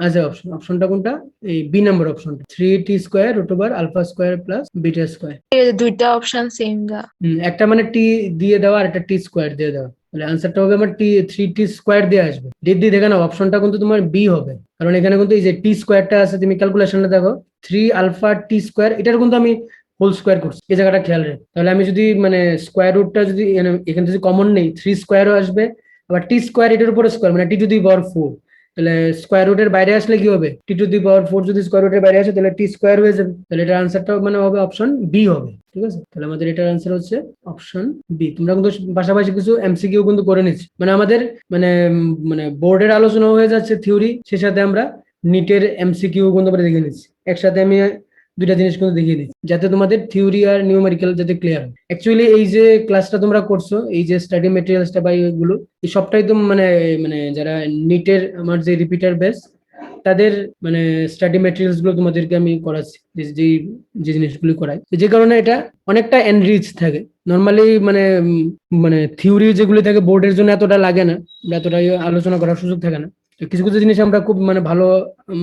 Speaker 1: আছে, অপশনটা কোনটা, এই বি নাম্বার অপশনটা 3t square root over alpha square plus beta square,
Speaker 2: দুইটা অপশন সেম দা,
Speaker 1: একটা মানে টি দিয়ে দেওয়া আর একটা টি স্কোয়ার দিয়ে দেওয়া, তাহলে আনসারটা হবে আমার 3t স্কোয়ার দিয়ে আসবে। দিদি দেখে নাও অপশনটা কিন্তু তোমার বি হবে, কারণ এখানে কিন্তু এই যে টি স্কোয়ারটা আছে, তুমি ক্যালকুলেশনটা দেখো 3 আলফা টি স্কোয়ার, এটার কিন্তু আমি হোল স্কোয়ার করছি, এই জায়গাটা খেয়াল রাখ। তাহলে আমি যদি মানে স্কোয়ার রুটটা যদি এখানে যদি কমন নেই 3 স্কোয়ারও আসবে, আবার টি স্কোয়ার এটার উপরে স্কোয়ার মানে টি টু দি পাওয়ার 4, তাহলে স্কোয়ার রুটের বাইরে আসলে কি হবে টি টু দি পাওয়ার 4, যদি স্কোয়ার রুটের বাইরে আসে তাহলে টি স্কোয়ার হয়ে যাবে, তাহলে এটার আনসারটা মানে হবে অপশন বি হবে, ঠিক আছে। তাহলে আমাদের এটার আনসার হচ্ছে অপশন বি। তোমরা কিন্তু পাশাপাশি কিছু এমসিকিউ কিন্তু করে নিচ্ছি, মানে আমাদের মানে মানে বোর্ডের আলোচনা হয়ে যাচ্ছে থিওরি, সে সাথে আমরা নিটের এমসিকিউ কিন্তু আমরা দেখে নিচ্ছি একসাথে, আমি দুইটা জিনিস কিন্তু দেখিয়ে দিচ্ছি যাতে তোমাদের থিওরি আর নিউমেরিক্যাল যাতে ক্লিয়ার হয়। অ্যাকচুয়ালি এই যে ক্লাসটা তোমরা করছো, এই যে স্টাডি মেটেরিয়ালসটা বা এগুলো এই সবটাই তো মানে মানে যারা নিটের আমার যে রিপিটার বেস তাদের মানে স্টাডি মেটেরিয়ালস গুলো তোমাদেরকে আমি করাচ্ছি, যে যে জিনিসগুলো করাই, যে কারণে এটা অনেকটা এনরিচ থাকে। নর্মালি মানে মানে থিওরি যেগুলো থাকে বোর্ডের জন্য এতটা লাগে না, এতটা আলোচনা করার সুযোগ থাকে না, কিছু কিছু জিনিস আমরা খুব মানে ভালো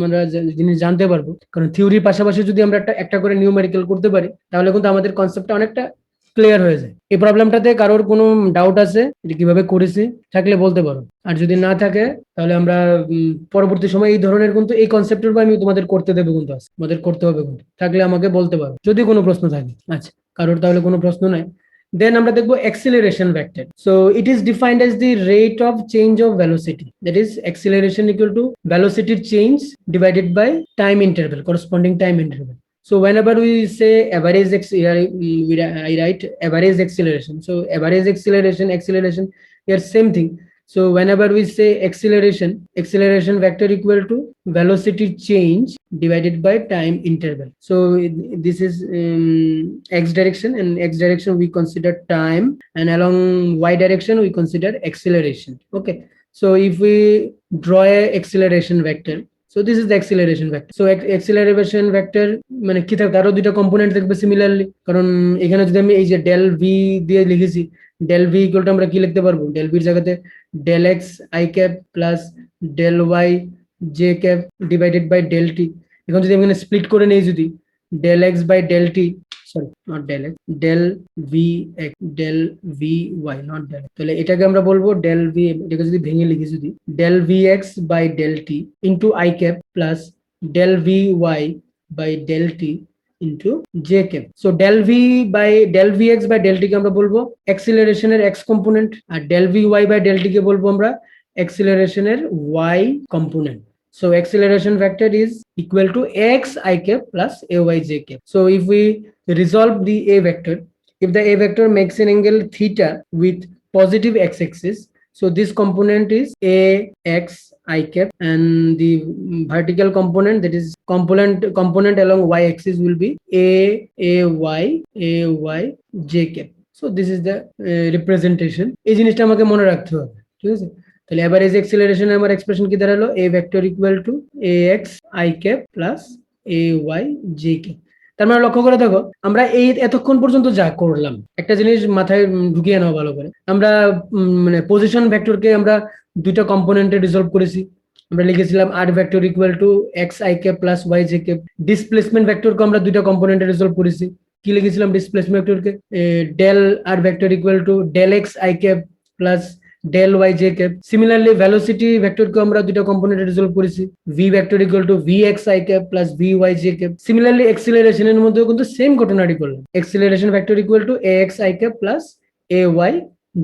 Speaker 1: আমরা জিনিস জানতে পারবো, কারণ থিওরির পাশাপাশি যদি আমরা একটা করে নিউমেরিক্যাল করতে পারি তাহলে কিন্তু আমাদের কনসেপ্টটা অনেকটা ক্লিয়ার হয়ে যায়। এই প্রবলেমটাতে কারোর কোনো ডাউট আছে যে কিভাবে করেছি থাকলে বলতে পারো, আর যদি না থাকে তাহলে আমরা পরবর্তী সময় এই ধরনের কিন্তু এই কনসেপ্টের উপর আমি তোমাদের করতে দেবো, কিন্তু আছে তোমাদের করতে হবে, কিন্তু থাকলে আমাকে বলতে পারো যদি কোনো প্রশ্ন থাকে। আচ্ছা, কারোর তাহলে কোনো প্রশ্ন নাই, then আমরা দেখবো acceleration vector. So it is defined as the rate of change of velocity, that is acceleration equal to velocity change divided by time interval, corresponding time interval. So whenever we say average I write average acceleration, so average acceleration here same thing. So whenever we say acceleration vector equal to velocity change divided by time interval. So this is x direction, and x direction we consider time, and along y direction we consider acceleration. Okay, so if we draw a acceleration vector, so this is the acceleration vector. So acceleration vector মানে কি থাকে, আরো দুইটা component থাকবে similarly, কারণ এখানে যদি আমি এই যে ডেল ভি দিয়ে লিখেছি, ডেল ভি ইকুয়াল টু আমরা কি লিখতে পারবো, ডেল ভির জায়গাতে del x I cap plus del y J cap divided by del t. এখন যদি আমি এখানে স্প্লিট করে নেই, যদি del x by del t, sorry not del x, del V x del V y, not del, তাহলে এটাকে আমরা বলবো ডেল ভি, এটাকে যদি ভেঙে লিখি যদি del V X by del T into I cap plus del V Y by del T into J cap. So del V by del V X by del T কে আমরা বলবো অ্যাক্সিলারেশনের X component, আর del V Y by del T কে বলবো আমরা অ্যাক্সিলারেশনের Y component. So acceleration vector is equal to ax I cap plus ay j cap. So if we resolve the a vector, if the a vector makes an angle theta with positive x-axis, so this component is ax I cap, and the vertical component, that is component along y-axis, will be ay j cap. So this is the representation. এই জিনিসটা আমাকে মনে রাখতে হবে, ঠিক আছে? তাহলে average acceleration আমার এক্সপ্রেশন কি দাঁড়ালো, a vector equal two ax I cap plus ay j cap। তার মানে লক্ষ্য করে দেখো, আমরা এই এতক্ষণ পর্যন্ত যা করলাম, একটা জিনিস মাথায় ঢুকিয়ে নাও ভালো করে। আমরা মানে পজিশন ভেক্টরকে আমরা দুইটা কম্পোনেন্টে রিজলভ করেছি। আমরা লিখেছিলাম r vector equal two x I cap plus y j cap। Displacement ভেক্টরকে আমরা দুইটা কম্পোনেন্টে রিজলভ করেছি। কি লিখেছিলাম ডিসপ্লেসমেন্ট ভেক্টরকে? Del r vector equal to ডেল x I cap plus del y j cap। Similarly, velocity vector को আমরা দুটো কম্পোনেন্টে রিজলভ করেছি, v vector equal to vx I cap plus vy j cap। Similarly, acceleration এর মধ্যেও কিন্তু same ঘটনাটি করলাম, acceleration vector equal to ax I cap plus ay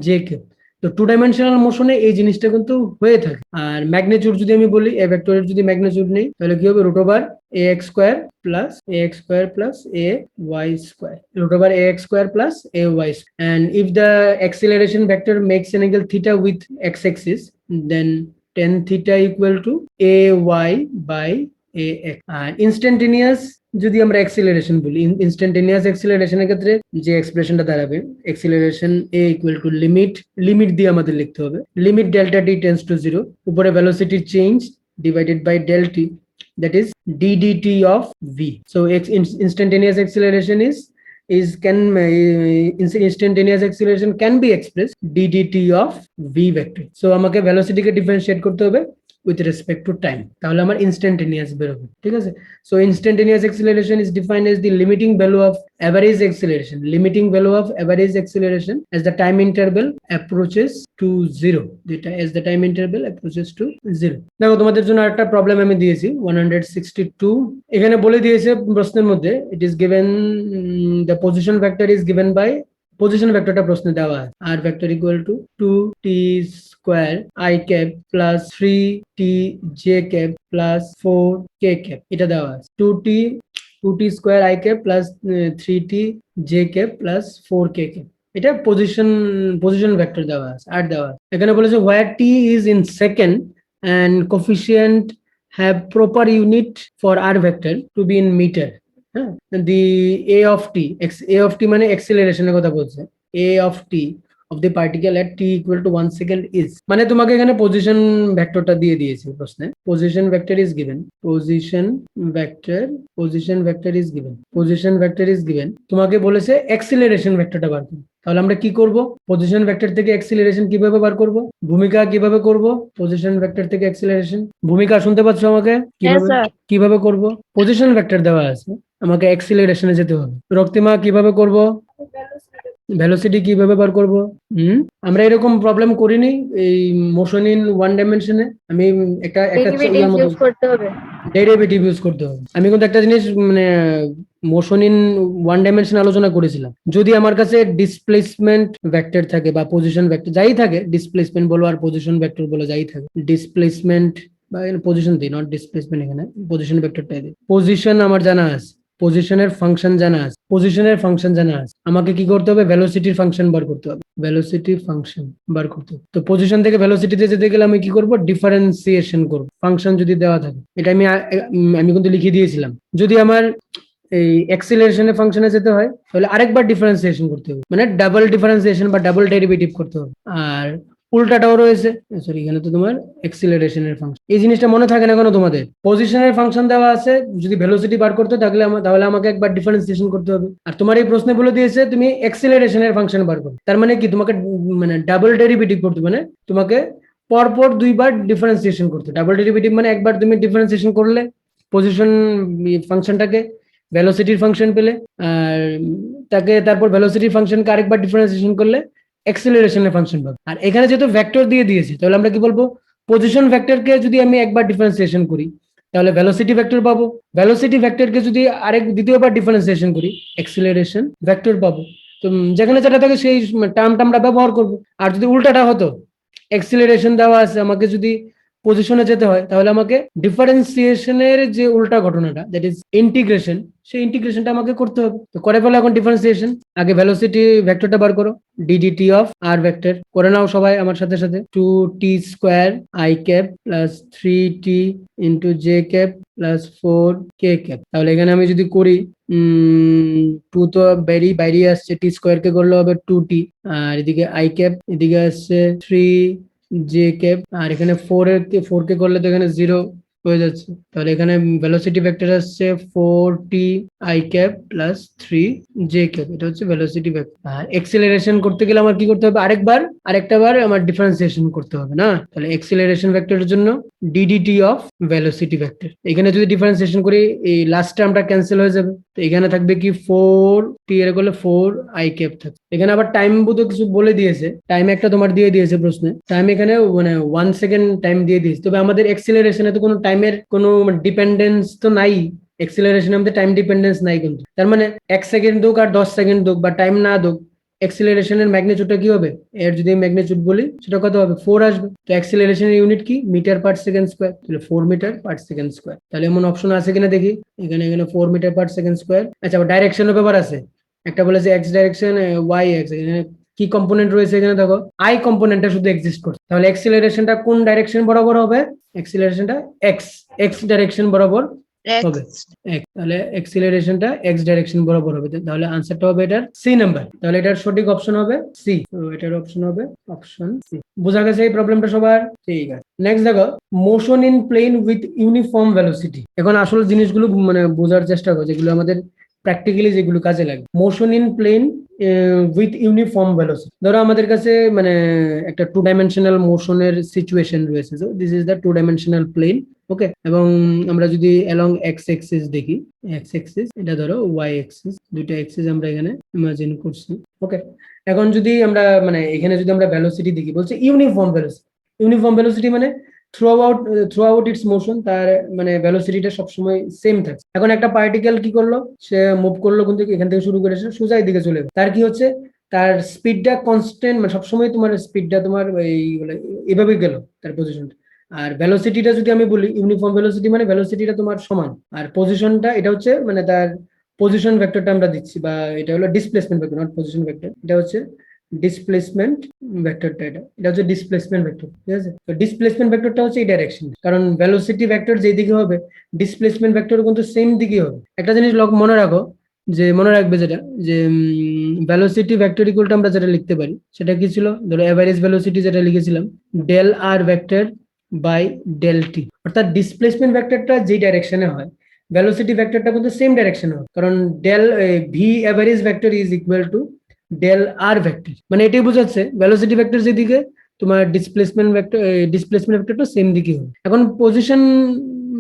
Speaker 1: j cap। তো টু ডাইমেনশনাল মোশনে এই জিনিসটা কিন্তু হয়ে থাকে। আর ম্যাগনিটিউড যদি আমি বলি, এ ভেক্টরের যদি ম্যাগনিটিউড নেই, তাহলে কি হবে? Root over ax square plus ay square, root over ax square plus ay square। And if the acceleration vector makes an angle theta with x-axis, then tan theta equal to ay by ax। আর instantaneous যদি আমরা acceleration বলি, instantaneous অ্যাক্সিলারেশনের ক্ষেত্রে যে এক্সপ্রেশনটা দাঁড়াবে, acceleration a equal to limit দিয়ে আমাদের লিখতে হবে, limit delta t tends to 0, উপরে velocity change divided by del t, that is ddt of v। So instantaneous acceleration instantaneous acceleration can be expressed ddt of v vector। So আমাকে velocity কে differentiate করতে হবে with respect to time, তাহলে আমার instantaneous বেরোবে, ঠিক আছে? So instantaneous acceleration is defined as the limiting value of average acceleration as the time interval approaches to 0, as the time interval approaches to 0। দেখো তোমাদের জন্য একটা প্রবলেম আমি দিয়েছি 162, এখানে বলে দিয়েছে প্রশ্নের মধ্যে, it is given the position vector is given by, position ভেক্টরটা প্রশ্নে দেওয়া আছে, r vector equal to 2t square I cap plus 3t j cap plus 4k cap, এটা দেওয়া আছে। 2t square I cap plus 3t j cap plus 4k cap, এটা position vector দেওয়া আছে, আর দেওয়া আছে। এখানে বলেছে where t is in second and coefficient have proper unit for r vector to be in meter। the a of t মানে অ্যাক্সিলারেশনের কথা বলছে, a of t of the particle at t equal to 1 second is, মানে তোমাকে এখানে position ভেক্টরটা দিয়ে দিয়েছে প্রশ্নে, position vector is given, position vector is given, তোমাকে বলেছে অ্যাক্সিলারেশন ভেক্টরটা বার করো। তাহলে আমরা কি করব? পজিশন ভেক্টর থেকে অ্যাক্সিলারেশন কিভাবে বার করব, ভূমিকা কিভাবে করব, পজিশন ভেক্টর থেকে অ্যাক্সিলারেশন ভূমিকা শুনতে পাচ্ছ আমাকে? কিভাবে করব? পজিশন ভেক্টর দেওয়া আছে, আমাকে অ্যাক্সিলারেশনে যেতে হবে। রক্তিমা কিভাবে করব? ভেলোসিটি কিভাবে বার করব? আমরা এরকম প্রবলেম করিনি এই মোশন ইন ওয়ান ডাইমেনশনে। আমি একটা ডেরিভেটিভ ইউজ করতে হবে। আমি কিন্তু একটা জিনিস মানে মোশন ইন ওয়ান ডাইমেনশন আলোচনা করেছিলাম, যদি আমার কাছে ডিসপ্লেসমেন্ট ভেক্টর থাকে বা পজিশন ভেক্টর যাই থাকে, ডিসপ্লেসমেন্ট বলো আর পজিশন ভেক্টর বলো যাই থাকে, ডিসপ্লেসমেন্ট বা পজিশন দিই, নট ডিসপ্লেসমেন্ট, এখানে পজিশন ভেক্টরটাই দিই। পজিশন আমার জানা আছে, পজিশনের ফাংশন জানা আছে, আমাকে কি করতে হবে? ভেলোসিটির ফাংশন বার করতে হবে, তো পজিশন থেকে ভেলোসিটিতে যেতে গেলে আমি কি করব? ডিফারেন্সিয়েশন করব, ফাংশন যদি দেওয়া থাকে। এটা আমি কিন্তু লিখে দিয়েছিলাম। যদি আমার এই অ্যাক্সিলারেশনের ফাংশনে যেতে হয়, তাহলে আরেকবার ডিফারেন্সিয়েশন করতে হবে, মানে ডাবল ডিফারেন্সিয়েশন বা ডাবল ডেরিভেটিভ করতে হবে। আর উল্টাটাও রয়েছে, সরি এখানে তো তোমার অ্যাক্সিলারেশনের ফাংশন, এই জিনিসটা মনে থাকে না কেন তোমাদের? পজিশনের ফাংশন দেওয়া আছে, যদি ভেলোসিটি বার করতে থাকলে তাহলে আমাকে একবার ডিফারেন্সিয়েশন করতে হবে। আর তোমার এই প্রশ্নে বলে দিয়েছে তুমি অ্যাক্সিলারেশনের ফাংশন বার করো, তার মানে কি তোমাকে মানে ডাবল ডেরিভেটিভ করতে, মানে তোমাকে পরপর দুইবার ডিফারেন্সিয়েশন করতে। ডাবল ডেরিভেটিভ মানে একবার তুমি ডিফারেন্সিয়েশন করলে পজিশন ফাংশনটাকে, ভেলোসিটির ফাংশন পেলে, আর তারপর ভেলোসিটির ফাংশনকে আরেকবার ডিফারেন্সিয়েশন করলে অ্যাক্সিলারেশনের ফাংশন পাবো। আর এখানে যেহেতু ভেক্টর দিয়ে দিয়েছি, তাহলে আমরা কি বলবো? পজিশন ভেক্টরকে যদি আমি একবার ডিফারেন্সিয়েশন করি, তাহলে ভেলোসিটি ভেক্টর পাবো। ভেলোসিটি ভেক্টরকে যদি দ্বিতীয়বার ডিফারেন্সিয়েশন করি, অ্যাক্সিলারেশন ভেক্টর পাবো। তো যেখানে যেটা থাকে সেই টার্মটা আমরা ব্যবহার করবো। আর যদি উল্টাটা হতো, অ্যাক্সিলারেশন দেওয়া আছে, আমাকে যদি পজিশনে যেতে হয়, তাহলে আমাকে ডিফারেন্সিয়েশনের যে উল্টা ঘটনাটা, দ্যাট ইজ ইন্টিগ্রেশন, সেই ইন্টিগ্রেশনটা আমাকে করতে হবে। তো করে ফেলো এখন ডিফারেন্সিয়েশন। আগে ভেলোসিটি ভেক্টরটা বার করো, ডিডিটি অফ আর ভেক্টর করে নাও সবাই আমার সাথে সাথে। 2t square i cap plus 3t into J cap plus 4k cap. তাহলে এখানে আমি যদি করি 2 তো বাইরে আসছে, টি স্কোয়ার কে করলে হবে 2t, আর এদিকে i ক্যাপ, এদিকে আসছে 3j ক্যাপ, আর এখানে 4 কে করলে তো এখানে 0 হয়ে যাচ্ছে। তাহলে এখানে ভেলোসিটি ভেক্টর আসছে 4t i cap plus 3j cap, এটা হচ্ছে ভেলোসিটি ভেক্টর। আর এক্সেলারেশন করতে গেলে আমার কি করতে হবে, আরেকটা বার আমার ডিফারেন্সিয়েশন করতে হবে না? তাহলে এক্সেলারেশন ভেক্টরের জন্য ডিডিটি অফ ভেলোসিটি ভেক্টর। এখানে যদি ডিফারেন্সিয়েশন করি এই লাস্ট টার্মটা ক্যান্সেল হয়ে যাবে, তো এখানে থাকবে কি 4t এর করলে 4i ক্যাপ থাকবে। এখানে আবার টাইম বুঝে কিছু বলে দিয়েছে, টাইম একটা তোমার দিয়ে দিয়েছে প্রশ্নে, টাইম এখানে মানে 1 সেকেন্ড টাইম দিয়ে দিয়েছে। তবে আমাদের এক্সেলারেশনে তো কোনো টাইমের কোনো ডিপেন্ডেন্স তো নাই, এক্সেলারেশনে আমাদের টাইম ডিপেন্ডেন্স নাই কিন্তু। তার মানে 1 সেকেন্ড হোক আর 10 সেকেন্ড হোক বা টাইম না হোক, এক্সেলারেশনের ম্যাগনিটিউডটা কি হবে, এর যদি ম্যাগনিটিউড বলি সেটা কত হবে, 4 আসবে। তো এক্সেলারেশনের ইউনিট কি, মিটার পার সেকেন্ড স্কয়ার, তাহলে 4 মিটার পার সেকেন্ড স্কয়ার। তাহলে এমন অপশন আছে কিনা দেখি, এখানে 4 মিটার পার সেকেন্ড স্কয়ার। আচ্ছা, আবার ডাইরেকশনের ব্যাপার আছে, একটা বলেছে এক্স ডাইরেকশন, ওয়াই এক্স, এখানে কি কম্পোনেন্ট রয়েছে, এখানে দেখো আই কম্পোনেন্টটা শুধু এক্সিস্ট করছে। তাহলে এক্সেলারেশনটা কোন ডাইরেকশন বরাবর হবে, এক্সেলারেশনটা এক্স এক্স ডাইরেকশন বরাবর হবে। তাহলে এক্সিলারেশনটা এক্স ডাইরেকশন বরাবর হবে, তাহলে আনসারটা হবে এটার সি নাম্বার। তাহলে এটার সঠিক অপশন হবে সি, তো এটার অপশন হবে অপশন সি। বোঝা গেছে এই প্রবলেমটা সবার? ঠিক আছে, নেক্সট দেখো, motion in plane with uniform velocity. এখন আসল জিনিসগুলো মানে বোঝার চেষ্টা করো, যেগুলো আমাদের প্র্যাকটিক্যালি যেগুলো কাজে লাগে। Motion in plane with uniform velocity, ধরো আমাদের কাছে মানে একটা 2 ডাইমেনশনাল মোশনের সিচুয়েশন রয়েছে, this is the 2 dimensional plane, okay. এবং আমরা যদি অ্যালং এক্স এক্সিস দেখি, এক্স এক্সিস, এটা ধরো ওয়াই এক্সিস, দুইটা এক্সিস আমরা এখানে ইমাজিন করছি, ওকে। এখন যদি আমরা মানে এখানে যদি আমরা ভেলোসিটি দেখি, বলছে ইউনিফর্ম ভেলোসিটি। ইউনিফর্ম ভেলোসিটি মানে থ্রু আউট ইটস মোশন, তার মানে ভেলোসিটিটা সবসময় সেম থাকছে। এখন একটা পার্টিকেল কি করলো, সে মুভ করলো কিন্তু এখান থেকে শুরু করে সোজা দিকে চলে গেল, তার কি হচ্ছে, তার স্পিডটা কনস্ট্যান্ট, মানে সবসময় তোমার স্পিডটা তোমার এই এভাবে গেল তার পজিশনটা। আর ভেলোসিটিটা যদি আমি বলি, ইউনিফর্ম ভেলোসিটি মানে ভেলোসিটিটা তোমার সমান, আর পজিশনটা এটা হচ্ছে মানে তার পজিশন ভেক্টরটা আমরা দিচ্ছি, বা এটা হলো displacement vector, not position vector, এটা হচ্ছে ডিসপ্লেসমেন্ট ভেক্টরটা, এটা হচ্ছে ডিসপ্লেসমেন্ট ভেক্টর, ঠিক আছে। তো ডিসপ্লেসমেন্ট ভেক্টরটা হচ্ছে এই ডাইরেকশন, কারণ ভেলোসিটি ভেক্টর যেই দিকে হবে ডিসপ্লেসমেন্ট ভেক্টর কিন্তু সেম দিকে হবে। একটা জিনিস মনে রাখো, যে মনে রাখবে যেটা, যে ভেলোসিটি ভেক্টর ইকুয়ালটা আমরা যেটা লিখতে পারি সেটা কি ছিল, ধরো এভারেজ ভেলোসিটি যেটা লিখেছিলাম, del R vector by del t. অর্থাৎ ডিসপ্লেসমেন্ট ভেক্টরটা যে ডাইরেকশনে হয়, ভেলোসিটি ভেক্টরটা কিন্তু সেম ডাইরেকশনে হয়, কারণ del v average vector is equal to del R vector. মানে এটাই বোঝাচ্ছে ভেলোসিটি ভেক্টর যেদিকে, তোমার ডিসপ্লেসমেন্ট ভেক্টরটা সেম দিকে হবে। এখন পজিশন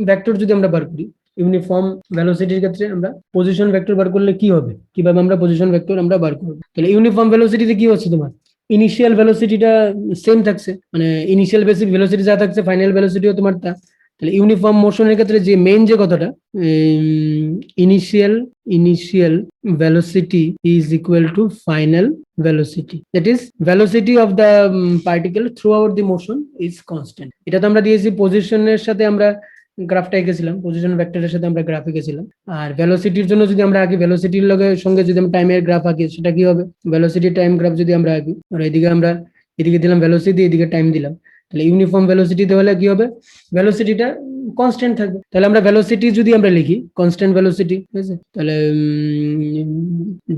Speaker 1: ভেক্টর যদি আমরা বার করি, ইউনিফর্ম ভেলোসিটির ক্ষেত্রে আমরা পজিশন ভেক্টর বার করলে কি হবে, কিভাবে আমরা পজিশন ভেক্টর আমরা বার করব। তাহলে ইউনিফর্ম ভেলোসিটিতে কি হচ্ছে, তোমার ইনিশিয়াল ভেলোসিটিটা সেম থাকছে, মানে ইনিশিয়াল বেসিক ভেলোসিটি যা থাকছে ফাইনাল ভেলোসিটিও তোমার তা। তাহলে ইউনিফর্ম মোশনের ক্ষেত্রে যে মেইন যে কথাটা, initial velocity is equal two final velocity, that is velocity of the particle throughout the motion is constant। এটা তো আমরা দিয়েছি পজিশনের সাথে, আমরা গ্রাফটা এঁকেছিলাম, পজিশন ভেক্টরের সাথে আমরা গ্রাফ এঁকেছিলাম। আর ভেলোসিটির জন্য যদি আমরা আগে ভেলোসিটির সঙ্গে যদি আমরা টাইমের গ্রাফ আঁকি, সেটা কি হবে, ভেলোসিটি টাইম গ্রাফ যদি আমরা আঁকি, আর এদিকে দিলাম ভেলোসিটি, এদিকে টাইম দিলাম, তাহলে ইউনিফর্ম ভেলোসিটিতে হলে কি হবে, ভেলোসিটিটা কনস্ট্যান্ট থাকবে। তাহলে আমরা ভেলোসিটি যদি আমরা লিখি কনস্ট্যান্ট ভেলোসিটি, ঠিক আছে, তাহলে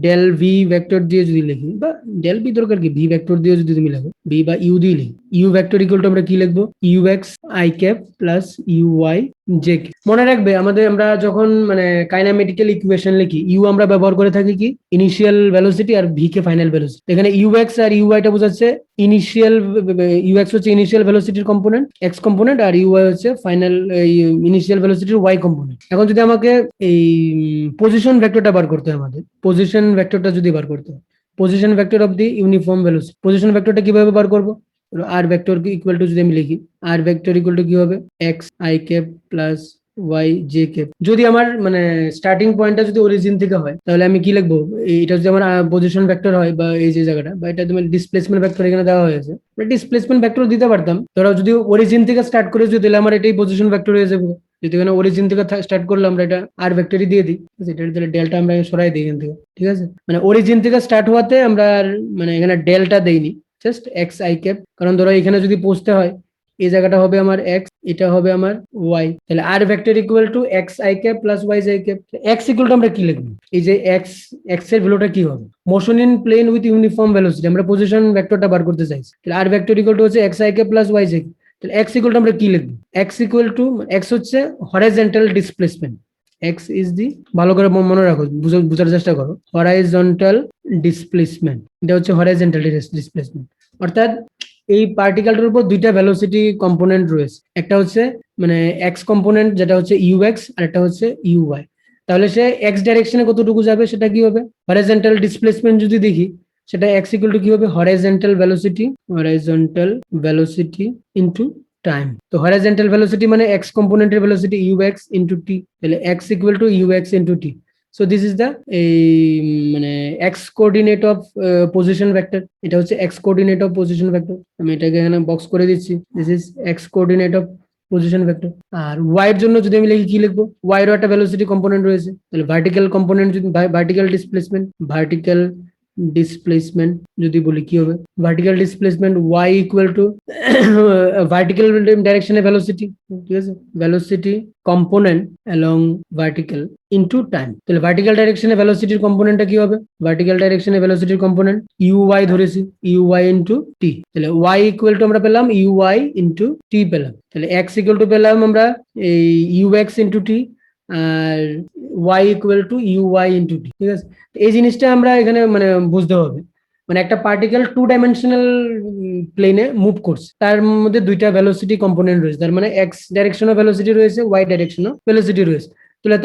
Speaker 1: ডেল ভি ভেক্টর দিয়ে যদি লিখি, বা ডেল ভি দরকার কি, ভি ভেক্টর দিয়ে যদি তুমি লিখো, ভি বা ইউ দিয়ে লিখি, ইউ ভেক্টর ইকুয়াল টু আমরা কি লিখবো, u x I cap plus you Y J k. মনে রাখবে আমরা যখন মানে কাইনেমেটিক্যাল ইকুয়েশন লিখি, ইউ আমরা ব্যবহার করে থাকি কি ইনিশিয়াল ভেলোসিটি, আর ভি কে ফাইনাল ভেলোসিটি। এখানে ইউ এক্স আর ইউ ওয়াইটা বোঝাচ্ছে ইনিশিয়াল, ইউ এক্স হচ্ছে ইনিশিয়াল ভেলোসিটির কম্পোনেন্ট এক্স কম্পোনেন্ট, আর ইউ ওয়াই হচ্ছে ফাইনাল ইনিশিয়াল ভেলোসিটির ওয়াই কম্পোনেন্ট। এখন যদি আমাকে এই পজিশন ভেক্টরটা বার করতে হয়, আমাদের পজিশন ভেক্টরটা যদি বার করতে হয়, position vector of the uniform velocity, position ভেক্টরটা কিভাবে বার করবো, আর ভেক্টর ইকুয়াল টু যদি আমি লিখি, আর ভেক্টর ইকুয়াল টু কি হবে, x I cap plus Y J k. যদি আমার মানে স্টার্টিং পয়েন্টটা যদি অরিজিন থেকে হয় তাহলে আমি কি লিখবো, এটা যদি আমার পজিশন ভেক্টর হয় বা এই যে জায়গাটা, বা এটা তুমি ডিসপ্লেসমেন্ট ভেক্টর এখানে দেওয়া হয়েছে, ডিসপ্লেসমেন্ট ভেক্টর দিতে পারতাম। ধরো যদি অরিজিন থেকে স্টার্ট করে যদি, তাহলে আমার এটাই পজিশন ভেক্টর হয়ে যাবে। যদি এখানে অরিজিন থেকে স্টার্ট করলে আমরা এটা আর ভেক্টরই দিয়ে দিই, এটা তাহলে ডেল্টা আমরা সরাই দিই এখান থেকে, ঠিক আছে। মানে অরিজিন থেকে স্টার্ট হওয়াতে আমরা মানে এখানে ডেল্টা দেইনি, জাস্ট এক্স আই ক্যাপ। কারণ ধরো এখানে যদি পৌঁছতে হয়, এই জায়গাটা হবে আমার এক্স, এটা হবে আমার ওয়াই, তাহলে আর vector equal to X I cap plus Y I cap. X equal to আমরা কি লিখবো, এই যে এক্স, এক্স এর ভ্যালুটা কি হবে, motion in plane with uniform velocity, আমরা পজিশন ভেক্টরটা বার করতে চাইছি, তাহলে আর ভেক্টর ইকুয়াল টু হচ্ছে x I cap plus Y i. তাহলে এক্স ইকুয়াল টু আমরা কি লিখবো, এক্স ইকুয়াল টু, এক্স হচ্ছে horizontal displacement, x is the, ভালো করে মনে রাখো, বুঝার চেষ্টা করো, হরাইজন্টাল ডিসপ্লেসমেন্ট, এটা হচ্ছে হরাইজন্টাল ডিসপ্লেসমেন্ট। অর্থাৎ এই পার্টিকেলটার উপর দুইটা ভেলোসিটি কম্পোনেন্ট রয়েছে, একটা হচ্ছে মানে এক্স কম্পোনেন্ট যেটা হচ্ছে ইউএক্স, আর একটা হচ্ছে ইউওয়াই। তাহলে সে এক্স ডাইরেকশনে কতটুকু যাবে সেটা কি হবে, হরাইজন্টাল ডিসপ্লেসমেন্ট যদি দেখি, সেটা এক্স ইকুয়াল টু কি হবে, হরাইজন্টাল ভেলোসিটি ইনটু টাইম। তো হরাইজন্টাল ভেলোসিটি মানে এক্স কম্পোনেন্টের ভেলোসিটি ইউএক্স ইনটু টি, তাহলে x equal to U X into T. So this is the মানে X coordinate of position vector, এটা হচ্ছে X coordinate of position vector. আমি এটাকে এখানে বক্স করে দিচ্ছি, this is X coordinate of position vector. আর ওয়াই এর জন্য যদি আমি লিখি, কি লিখবো, ওয়াই এর একটা ভেলোসিটি কম্পোনেন্ট রয়েছে, তাহলে ভার্টিক্যাল কম্পোনেন্ট যদি ভার্টিক্যাল ডিসপ্লেসমেন্ট যদি বলি কি হবে, vertical displacement y equal to vertical ডাইরেকশনে ভেলোসিটি, ঠিক আছে, velocity component along vertical into time. তাহলে ভার্টিক্যাল ডাইরেকশনে ভেলোসিটির কম্পোনেন্টটা কি হবে, ভার্টিক্যাল ডাইরেকশনে ভেলোসিটির কম্পোনেন্ট ইউওয়াই ধরেছি, ইউওয়াই ইনটু টি, তাহলে ওয়াই ইকুয়াল টু আমরা পেলাম ইউওয়াই ইনটু টি পেলাম, তাহলে এক্স ইকুয়াল টু পেলাম আমরা এই ইউএক্স ইনটু টি, আর Y equal to U Y into T, ঠিক আছে। এই জিনিসটা আমরা এখানে মানে বুঝতে হবে, মানে একটা পার্টিকেল 2 ডাইমেনশনাল প্লেনে মুভ করছে, তার মধ্যে দুইটা ভেলোসিটি কম্পোনেন্ট রয়েছে, তার মানে এক্স ডাইরেকশনও ভেলোসিটি রয়েছে, ওয়াই ডাইরেকশনও ভেলোসিটি রয়েছে।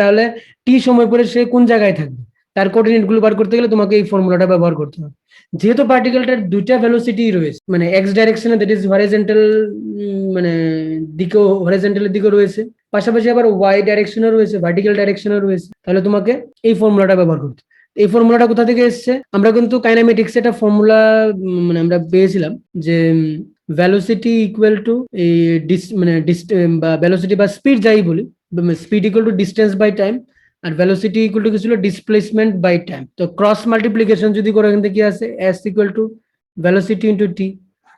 Speaker 1: তাহলে টি সময় পরে সে কোন জায়গায় থাকবে, তার কোঅর্ডিনেট গুলো বার করতে গেলে তোমাকে এই ফর্মুলাটা ব্যবহার করতে হবে। যেহেতু পার্টিকেলটার দুইটা ভেলোসিটি রয়েছে, মানে এক্স ডাইরেকশনে দ্যাট ইজ হরাইজন্টাল, মানে দিকেও হরাইজন্টালের দিকেও রয়েছে, পাশাপাশি আবার ওয়াই ডাইরেকশনও রয়েছে, ভার্টিক্যাল ডাইরেকশনও রয়েছে, তাহলে তোমাকে এই ফর্মুলাটা ব্যবহার করতে। এই ফর্মুলাটা কোথা থেকে এসছে, আমরা কিন্তু কাইনেমেটিক্স একটা ফর্মুলা মানে আমরা পেয়েছিলাম যে ভেলোসিটি ইকুয়াল টু এই মানে বা ভেলোসিটি বা স্পিড যাই বলি, speed equal to distance by time, আর ভেলোসিটি ইকুয়াল টু কি ছিল, ডিসপ্লেসমেন্ট বাই টাইম। তো ক্রস মাল্টিপ্লিকেশন যদি করে, এখান থেকে কি আছে, s equal to velocity into t,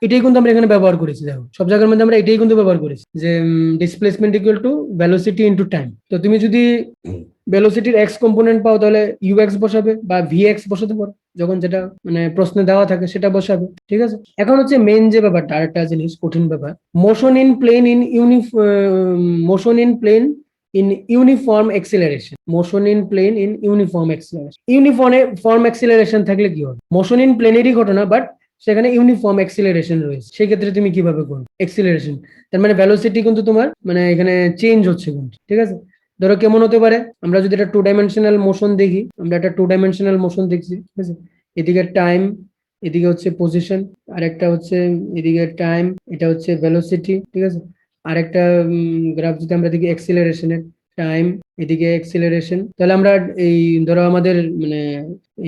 Speaker 1: এটাই কিন্তু আমরা এখানে ব্যবহার করেছি। দেখো সব জায়গার মধ্যে আমরা এটাই কিন্তু ব্যবহার করেছি যে displacement equal to velocity into time. তো তুমি যদি ভেলোসিটির এক্স কম্পোনেন্ট পাও, তাহলে ইউএক্স বসাবে বা ভিএক্স বসাতে পারো, যখন যেটা মানে প্রশ্নে দেওয়া থাকে সেটা বসাবে, ঠিক আছে। এখন হচ্ছে মেইন যে ব্যাপারটা, আরেকটা জিনিস কঠিন ব্যাপার, motion in plane in uniform acceleration, motion in plane in uniform acceleration. Uniform acceleration থাকলে কি হবে, মোশন ইন প্লেনেরই ঘটনা, বাট সেখানে ইউনিফর্ম অ্যাক্সিলারেশন রয়েছে, সেক্ষেত্রে তুমি কিভাবে করবে অ্যাক্সিলারেশন, তার মানে ভেলোসিটি কিন্তু তোমার মানে এখানে চেঞ্জ হচ্ছে কিন্তু, ঠিক আছে। ধরো কেমন হতে পারে, আমরা যদি একটা 2 ডাইমেনশনাল মোশন দেখি, আমরা একটা 2 ডাইমেনশনাল মোশন দেখছি, ঠিক আছে, এদিকে টাইম, এদিকে হচ্ছে পজিশন, আর একটা হচ্ছে এদিকে টাইম, এটা হচ্ছে ভেলোসিটি, ঠিক আছে। আর একটা গ্রাফ যদি আমরা দেখি অ্যাক্সিলারেশনের, টাইম এদিকে অ্যাক্সিলারেশন, তাহলে আমরা এই ধরো আমাদের মানে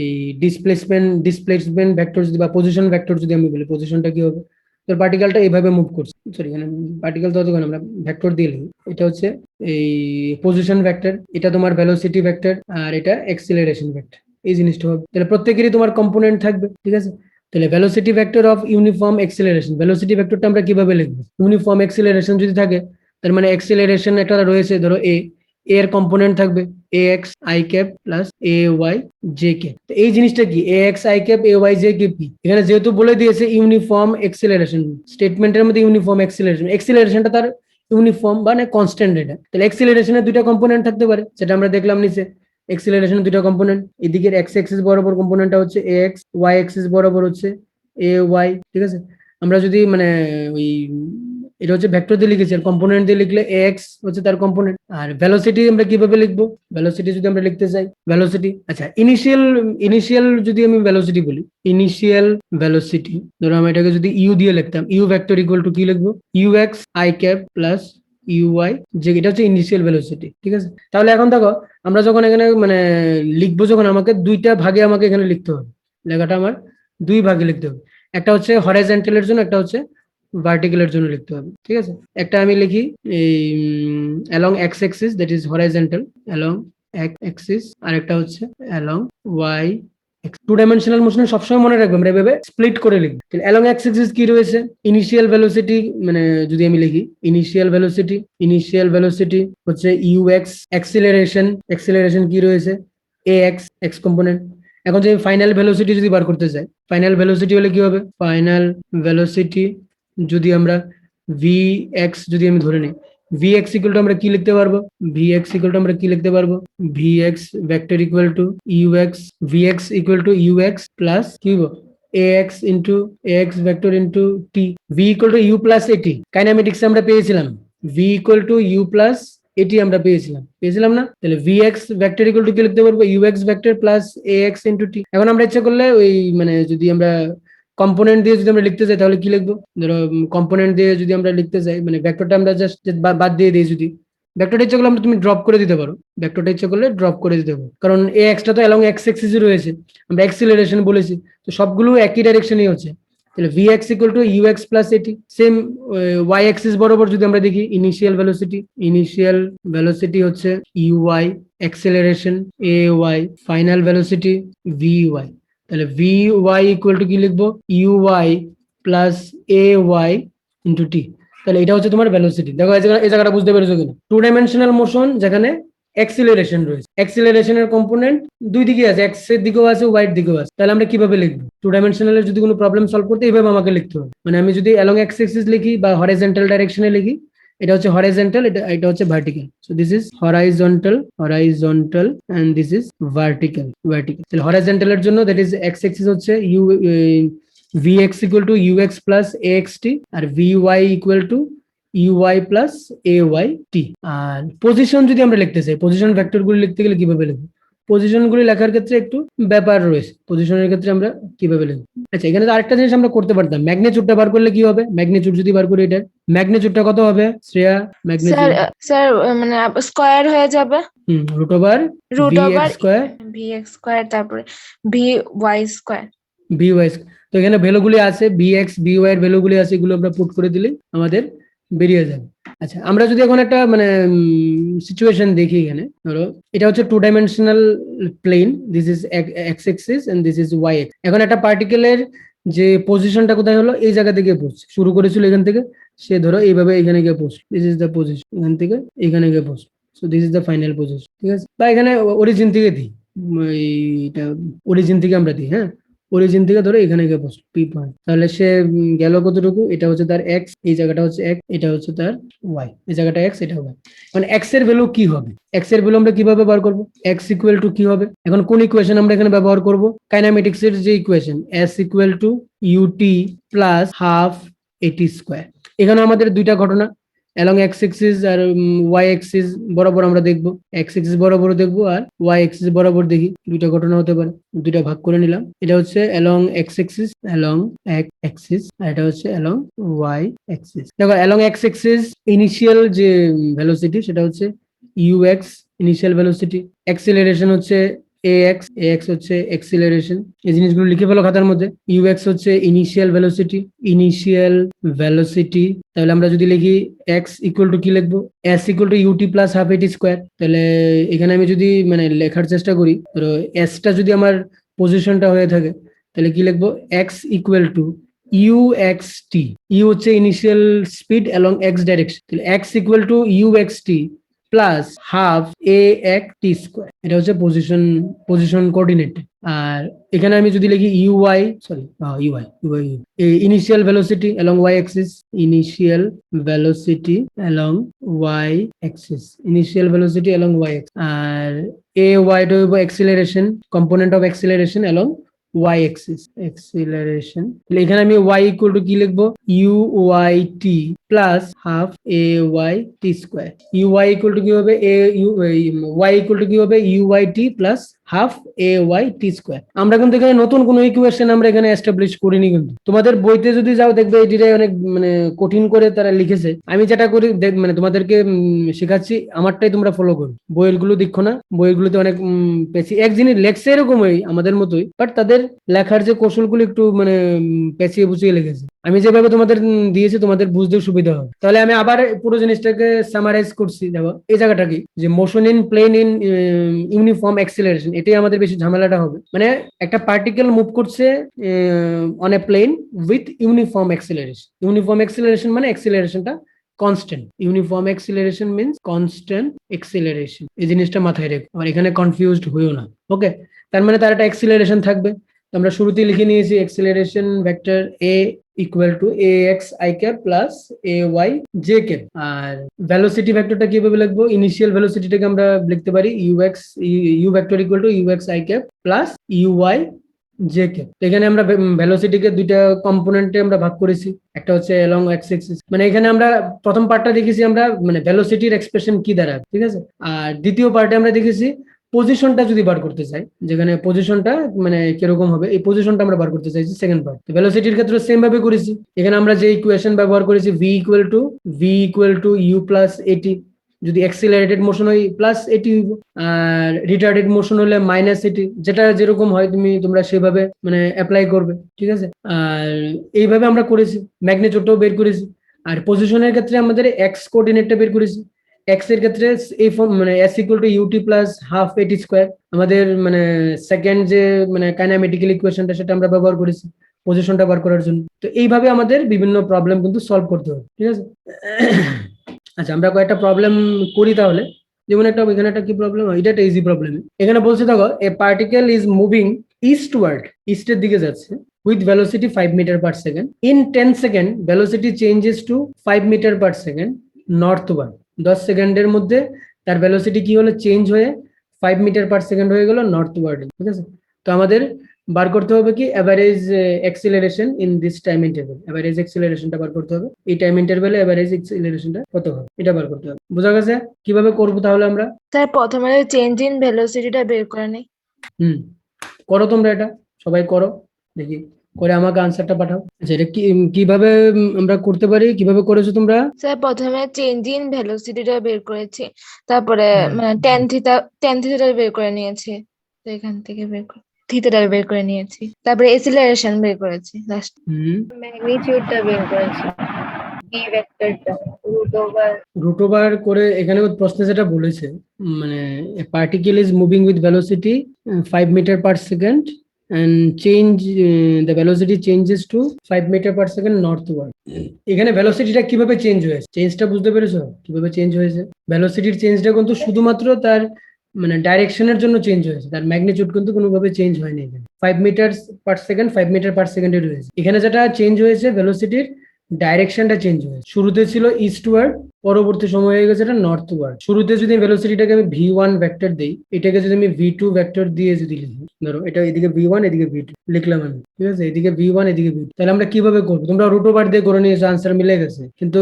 Speaker 1: এই ডিসপ্লেসমেন্ট ভেক্টর যদি বা পজিশন ভেক্টর যদি আমি বলি, পজিশনটা কি হবে, তো পার্টিকেলটা এইভাবে মুভ করছে, সরি এখানে পার্টিকেল তো আমরা ভেক্টর দিয়ে লিখি, এটা হচ্ছে এই পজিশন ভেক্টর, এটা তোমার ভেলোসিটি ভেক্টর, আর এটা অ্যাক্সিলারেশন ভেক্টর, এই জিনিসটা হবে। তাহলে প্রত্যেকেরই তোমার কম্পোনেন্ট থাকবে, ঠিক আছে। তাহলে velocity vector of uniform acceleration, velocity ভেক্টরটা আমরা কিভাবে লিখবো, ইউনিফর্ম অ্যাক্সিলারেশন যদি থাকে, তার মানে অ্যাক্সিলারেশন একটা রয়েছে, ধরো এর কম্পোনেন্ট থাকবে A X I cap plus A Y J কে। এই জিনিসটা কি, A X I cap A Y J কে কি, এখানে যেহেতু বলে দিয়েছে ইউনিফর্ম অ্যাক্সিলারেশন, স্টেটমেন্টের মধ্যে ইউনিফর্ম অ্যাক্সিলারেশনটা তার ইউনিফর্ম মানে কনস্ট্যান্ট, এটা তাহলে অ্যাক্সিলারেশনের দুইটা কম্পোনেন্ট থাকতে পারে, সেটা আমরা দেখলাম নিচে, অ্যাক্সিলারেশনের দুইটা কম্পোনেন্ট, এদিকের এক্স এক্সিস বরাবর কম্পোনেন্টটা হচ্ছে এ এক্স, ওয়াই এক্সিস বরাবর হচ্ছে এ ওয়াই, ঠিক আছে। আমরা যদি মানে ওই এটা হচ্ছে ভেক্টর দিয়ে লিখেছি, আর কম্পোনেন্ট দিয়ে লিখলে এক্স হচ্ছে তার কম্পোনেন্ট। আর ভেলোসিটি আমরা কিভাবে লিখবো, ভেলোসিটি যদি আমরা লিখতে চাই, ভেলোসিটি আচ্ছা ইনিশিয়াল যদি আমি ভেলোসিটি বলি, ইনিশিয়াল ভেলোসিটি, ধরো আমি এটাকে যদি ইউ দিয়ে লিখতাম, ইউ ভেক্টর ইকুয়াল টু কি লিখবো, u x I cap plus u i, যে এটা হচ্ছে ইনিশিয়াল ভেলোসিটি, ঠিক আছে। তাহলে এখন দেখো আমরা যখন এখানে মানে লিখবো, যখন আমাকে দুইটা ভাগে আমাকে এখানে লিখতে হবে, লেখাটা আমার দুই ভাগে লিখতে হবে, একটা হচ্ছে হরাইজন্টালের জন্য, একটা হচ্ছে ভার্টিক্যালের জন্য লিখতে হবে, ঠিক আছে। একটা আমি লিখি এই along X axis, that is horizontal along X axis, আর একটা হচ্ছে অ্যালং ওয়াই। টু ডাইমেনশনাল মোশনে সবসময় মনে রাখবে আমরা এভাবে স্প্লিট করে লিখবো। অ্যালং এক্স অ্যাক্সিস কি রয়েছে, ইনিশিয়াল ভেলোসিটি, মানে যদি আমি লিখি ইনিশিয়াল ভেলোসিটি হচ্ছে ইউ এক্স, অ্যাক্সিলারেশন কি রয়েছে এ এক্স, এক্স কম্পোনেন্ট। এখন যদি ফাইনাল ভেলোসিটি যদি বার করতে চাই, ফাইনাল ভেলোসিটি হলে কি হবে, ফাইনাল ভেলোসিটি যদি আমরা ভি এক্স যদি আমি ধরে নিই, ভি এক্স ইকুয়াল টু আমরা কি লিখতে পারবো, V X vector equal to you X, V x equal to you x plus কি হবো ax into ax vector into T, V equal to you plus A T, kinematics আমরা পেয়েছিলাম V equal to you plus A T আমরা পেয়েছিলাম না, তাহলে V X vector equal to কি লিখতে পারবো, U X vector plus ax into T. এখন আমরা ইচ্ছা করলে ওই মানে যদি আমরা কম্পোনেন্ট দিয়ে যদি আমরা লিখতে চাই তাহলে কি লিখবো, ধরো কম্পোনেন্ট দিয়ে যদি আমরা লিখতে চাই, মানে ভেক্টরটা আমরা জাস্ট বাদ দিয়ে দিই, যদি ভেক্টরটা ইচ্ছা করলে তুমি ড্রপ করে দিতে পারো, কারণ এ এক্সটা তো অ্যালং এক্স অ্যাক্সিস রয়েছে, আমরা অ্যাক্সিলারেশন বলেছি, তো সবগুলো একই ডাইরেকশনই হচ্ছে। তাহলে V x equal to you x plus A T, same Y axis বরাবর যদি আমরা দেখি, ইনিশিয়াল ভেলোসিটি হচ্ছে U Y, acceleration A Y, final velocity V Y. তাহলে ভি ওয়াই ইকুয়াল টু কি লিখবো, ইউ ওয়াই প্লাস এ ওয়াই ইন্টু টি। তাহলে এটা হচ্ছে তোমার ভেলোসিটি। দেখো এই জায়গাটা বুঝতে পেরেছো কিনা, টু ডাইমেনশনাল মোশন যেখানে অ্যাক্সিলারেশন রয়েছে, অ্যাক্সিলারেশনের কম্পোনেন্ট দুই দিকে আছে, এক্স এর দিকেও আছে, ওয়াই এর দিকেও আছে। তাহলে আমরা কিভাবে লিখবো, টু ডাইমেনশনালের যদি কোনো প্রবলেম সলভ করতে এইভাবে আমাকে লিখতে হবে, মানে আমি যদি অ্যালং এক্স অ্যাক্সিস লিখি বা হরাইজন্টাল ডাইরেকশনে লিখি, এটা হচ্ছে হরাইজন্টাল, এটা হচ্ছে vertical. So this is horizontal and this is vertical. তাহলে হরাইজন্টালের জন্য দ্যাট ইজ এক্স অ্যাক্সিস হচ্ছে u v x equal to you x plus a x t, আর v Y equal to u i plus A Y t. আর position যদি আমরা লিখতে চাই, পজিশন ভেক্টর গুলি লিখতে গেলে কিভাবে লিখবো, পজিশন গুলি লেখার ক্ষেত্রে একটু ব্যাপার রয়েছে, পজিশনের ক্ষেত্রে আমরা কিভাবে লিখবো। আচ্ছা, এখানে তো আরেকটা জিনিস আমরা করতে পারতাম, ম্যাগনিটিউডটা বার করলে কি হবে, ম্যাগনিটিউড যদি বার করি, এটার ম্যাগনিটিউডটা কত হবে শ্রেয়া, ম্যাগনিটিউড
Speaker 2: স্যার মানে স্কয়ার হয়ে যাবে,
Speaker 1: root over v x square,
Speaker 2: তারপরে ভি ওয়াই স্কয়ার।
Speaker 1: তো এখানে ভ্যালুগুলি আছে, বি এক্স বি ওয়াই এর ভ্যালুগুলি আছে, এগুলো আমরা পুট করে দিলেই আমাদের বেরিয়ে যাবে। আচ্ছা, আমরা যদি এখন একটা মানে সিচুয়েশন দেখি, এখানে ধরো এটা হচ্ছে two dimensional plane, this is x axis and this is y x. এখন একটা পার্টিকেলের যে পজিশনটা কোথায় হলো, এই জায়গা থেকে পড়ছে, শুরু করেছিল এখান থেকে, সে ধরো এইভাবে এখানে গিয়ে পড়ছে, দিস ইজ দ্য পজিশন, এখান থেকে এখানে গিয়ে পড়ছে, so this is the final position, ঠিক আছে। বা এখানে অরিজিন থেকে দিই, এইটা অরিজিন থেকে আমরা দিই, হ্যাঁ, অরিজিন থেকে ধরো এখানে গিয়ে পৌঁছলো পি পয়েন্ট, তাহলে সে গেল কতটুকু, এটা হচ্ছে তার এক্স, এই জায়গাটা হচ্ছে এক্স, এটা হচ্ছে তার ওয়াই, এই জায়গাটা এক্স, এটা ওয়াই। মানে এক্স এর ভ্যালু কি হবে, এক্স এর ভ্যালু আমরা কিভাবে বার করবো, এক্স ইকুয়াল টু কি হবে, এখন কোন ইকুয়েশন আমরা এখানে ব্যবহার করব, কাইনামেটিক্স এর যে equation s equal to u t plus half a t square. এখানে আমাদের দুইটা ঘটনা, অ্যালং এক্স এক্সিস আর ওয়াই এক্সিস বরাবর আমরা দেখবো, এক্স এক্সিস বরাবর দেখবো আর ওয়াই এক্সিস বরাবর দেখি, দুইটা ঘটনা হতে পারে, দুইটা ভাগ করে নিলাম। এটা হচ্ছে along x axis, along x axis, আর এটা হচ্ছে অ্যালং ওয়াই এক্সিস। দেখো অ্যালং এক্স এক্সিস ইনিশিয়াল যে ভেলোসিটি সেটা হচ্ছে U X, initial velocity, acceleration হচ্ছে এ এক্স হচ্ছে অ্যাক্সিলারেশন, এই জিনিসগুলো লিখে ফেলো খাতার মধ্যে। ইউ এক্স হচ্ছে ইনিশিয়াল ভেলোসিটি, তাহলে আমরা যদি লিখি এক্স ইকুয়াল টু কি লিখবো, s equal to u t plus half a t square. তাহলে এখানে আমি যদি মানে লেখার চেষ্টা করি, ধরো এসটা যদি আমার পজিশনটা হয়ে থাকে, তাহলে কি লিখবো, x equal to you X T, U হচ্ছে initial speed along X direction, তাহলে x equal to you X T plus half A X T square, এটা হচ্ছে পজিশন কোঅর্ডিনেট। আর এখানে আমি যদি লিখি U I, sorry U I initial velocity along Y axis, initial velocity along Y axis, আর A ওয়াইটা হইব acceleration, component of acceleration along Y axis, acceleration. এখানে আমি ওয়াই ইকুয়াল টু কি লিখবো, U Y T plus half A Y T square. U Y equal to কি হবে, Y equal to কি হবে, U Y T plus half A Y T square. আমরা কিন্তু এখানে নতুন কোনো ইকুয়েশন আমরা এখানে এস্টাবলিশ করিনি, কিন্তু তোমাদের বইতে যদি যাও দেখবে এটিটাই অনেক মানে কঠিন করে তারা লিখেছে। আমি যেটা করি মানে তোমাদেরকে শেখাচ্ছি, আমারটাই তোমরা ফলো করো, বইগুলো দেখো না, বইগুলোতে অনেক পেছি এক জিনিস লেখছে এরকমই আমাদের মতোই, বাট তাদের লেখার যে কৌশলগুলো একটু মানে পেঁচিয়ে বুঝিয়ে লিখেছে। আমি যেভাবে তোমাদের দিয়েছি তোমাদের বুঝতে সুবিধা হবে। তাহলে আমি আবার পুরো জিনিসটাকে সামারাইজ করছি। দেখো এই জায়গাটা কি, যে motion in plane in uniform acceleration, এটাই আমাদের বেশি ঝামেলাটা হবে। মানে একটা পার্টিকেল মুভ করছে on a plane with uniform acceleration. Uniform acceleration মানে অ্যাক্সিলারেশনটা constant. Uniform acceleration means constant acceleration. এই জিনিসটা মাথায় রেখো, আর এখানে কনফিউজড হইও না। ওকে, তার মানে তার একটা অ্যাক্সিলারেশন থাকবে। আমরা শুরুতেই লিখে নিয়েছি acceleration vector A equal to A X I cap plus A Y J cap. আর ভেলোসিটি ভেক্টরটা কিভাবে লিখবো, ইনিশিয়াল ভেলোসিটিটাকে আমরা লিখতে পারি U X U vector equal to you x I cap plus you Y J cap. এখানে আমরা ভেলোসিটিকে দুইটা কম্পোনেন্টে আমরা ভাগ করেছি, একটা হচ্ছে অ্যালং এক্স এক্সিস। মানে এখানে আমরা প্রথম পার্টটা দেখেছি আমরা মানে ভেলোসিটির এক্সপ্রেশন কি দাঁড়ায়, ঠিক আছে। আর দ্বিতীয় পার্টে আমরা দেখেছি পজিশনটা যদি বার করতে চাই, যেখানে পজিশনটা মানে কিরকম হবে, এই পজিশনটা আমরা বার করতে চাইছি সেকেন্ড পার্ট। ভেলোসিটির ক্ষেত্রে সেম ভাবে করেছি। এখানে আমরা যে ইকুয়েশন ব্যবহার করেছি v equal to you plus a t, যদি অ্যাক্সিলারেটেড মোশন হয় প্লাস এটি হইব, আর রিটার্ডেড মোশন হলে মাইনাস এটি, যেটা যেরকম হয় তোমরা সেভাবে মানে অ্যাপ্লাই করবে, ঠিক আছে। আর এইভাবে আমরা করেছি, ম্যাগনিটিউডটাও বের করেছি। আর পজিশনের ক্ষেত্রে আমাদের এক্স কোঅর্ডিনেটটা বের করেছি। এক্স এর ক্ষেত্রে এই ফর্ম মানে s equal to u t plus half a t square, আমাদের মানে সেকেন্ড যে মানে কাইনেমেটিক্যাল ইকুয়েশনটা সেটা আমরা ব্যবহার করেছি পজিশনটা বার করার জন্য। তো এইভাবে আমাদের বিভিন্ন প্রবলেম কিন্তু সলভ করতে হবে, ঠিক আছে। আচ্ছা, আমরা কয়েকটা প্রবলেম করি তাহলে। যেমন এখানে একটা কি প্রবলেম, এটা একটা ইজি প্রবলেম। এখানে বলছে দেখো এ পার্টিকেল ইজ মুভিং ইস্টওয়ার্ড, ইস্টের দিকে যাচ্ছে, with velocity 5 meter per second. In 10 second, velocity changes to 5 meter per second northward. 10 সেকেন্ডের মধ্যে তার ভেলোসিটি কি হলো, চেঞ্জ হয়ে 5 মিটার পার সেকেন্ড হয়ে গেল নর্থওয়ার্ড, ঠিক আছে। তো আমাদের বার করতে হবে কি average acceleration in this time interval. Average অ্যাক্সিলারেশনটা বার করতে হবে, এই টাইম ইন্টারভ্যালে এভারেজ অ্যাক্সিলারেশনটা কত হবে এটা বার করতে হবে। বোঝা গেছে কিভাবে করব তাহলে আমরা?
Speaker 2: স্যার প্রথমে চেঞ্জ ইন ভেলোসিটিটা বের করে নেই।
Speaker 1: করো তোমরা, এটা সবাই করো, দেখি করে আমাকে আনসারটা পাঠাও। আচ্ছা, এটা কিভাবে আমরা করতে পারি, কিভাবে করেছো তোমরা?
Speaker 2: স্যার প্রথমে চেঞ্জ ইন ভেলোসিটিটা বের করেছি, তারপরে মানে টেন থিটা বের করে নিয়েছি, তো এখান থেকে থিটাটা বের করে নিয়েছি, তারপরে এক্সিলারেশন বের করেছি, লাস্ট ম্যাগনিটিউডটা বের করেছি, বি ভেক্টরটা
Speaker 1: রুট ওভার করে। এখানে প্রশ্নে যেটা বলেছে মানে particle is moving with velocity 5 metre per second and change the velocity changes to 5 meter per second northward. এখানে ভেলোসিটিটা কিভাবে চেঞ্জ হয়েছে, চেঞ্জটা বুঝতে পেরেছো কিভাবে চেঞ্জ হয়েছে? ভেলোসিটির চেঞ্জটা কিন্তু শুধুমাত্র তার মানে ডাইরেকশনের জন্য চেঞ্জ হয়েছে, তার ম্যাগনিটিউড কিন্তু কোনোভাবে চেঞ্জ হয়নি। এখানে 5 metre per second 5 metre per সেকেন্ডে রয়েছে। এখানে যেটা চেঞ্জ হয়েছে ভেলোসিটির ডাইরেকশনটা চেঞ্জ হয়েছে। শুরুতে ছিল ইস্টওয়ার্ড, পরবর্তী সময় হয়ে গেছে এটা নর্থওয়ার্ড। শুরুতে যদি ভেলোসিটিটাকে আমি v1 ভেক্টর দেই, এটাকে যদি আমি v2 ভেক্টর দিয়ে যদি লিখি, ধরো এটা এদিকে v1 এদিকে v2 লিখলাম আমি, ঠিক আছে, এদিকে v1 এদিকে v2, তাহলে আমরা কিভাবে করবো? তোমরা রুট ওভার দিয়ে করে নিয়েছো, আনসার মিলে গেছে, কিন্তু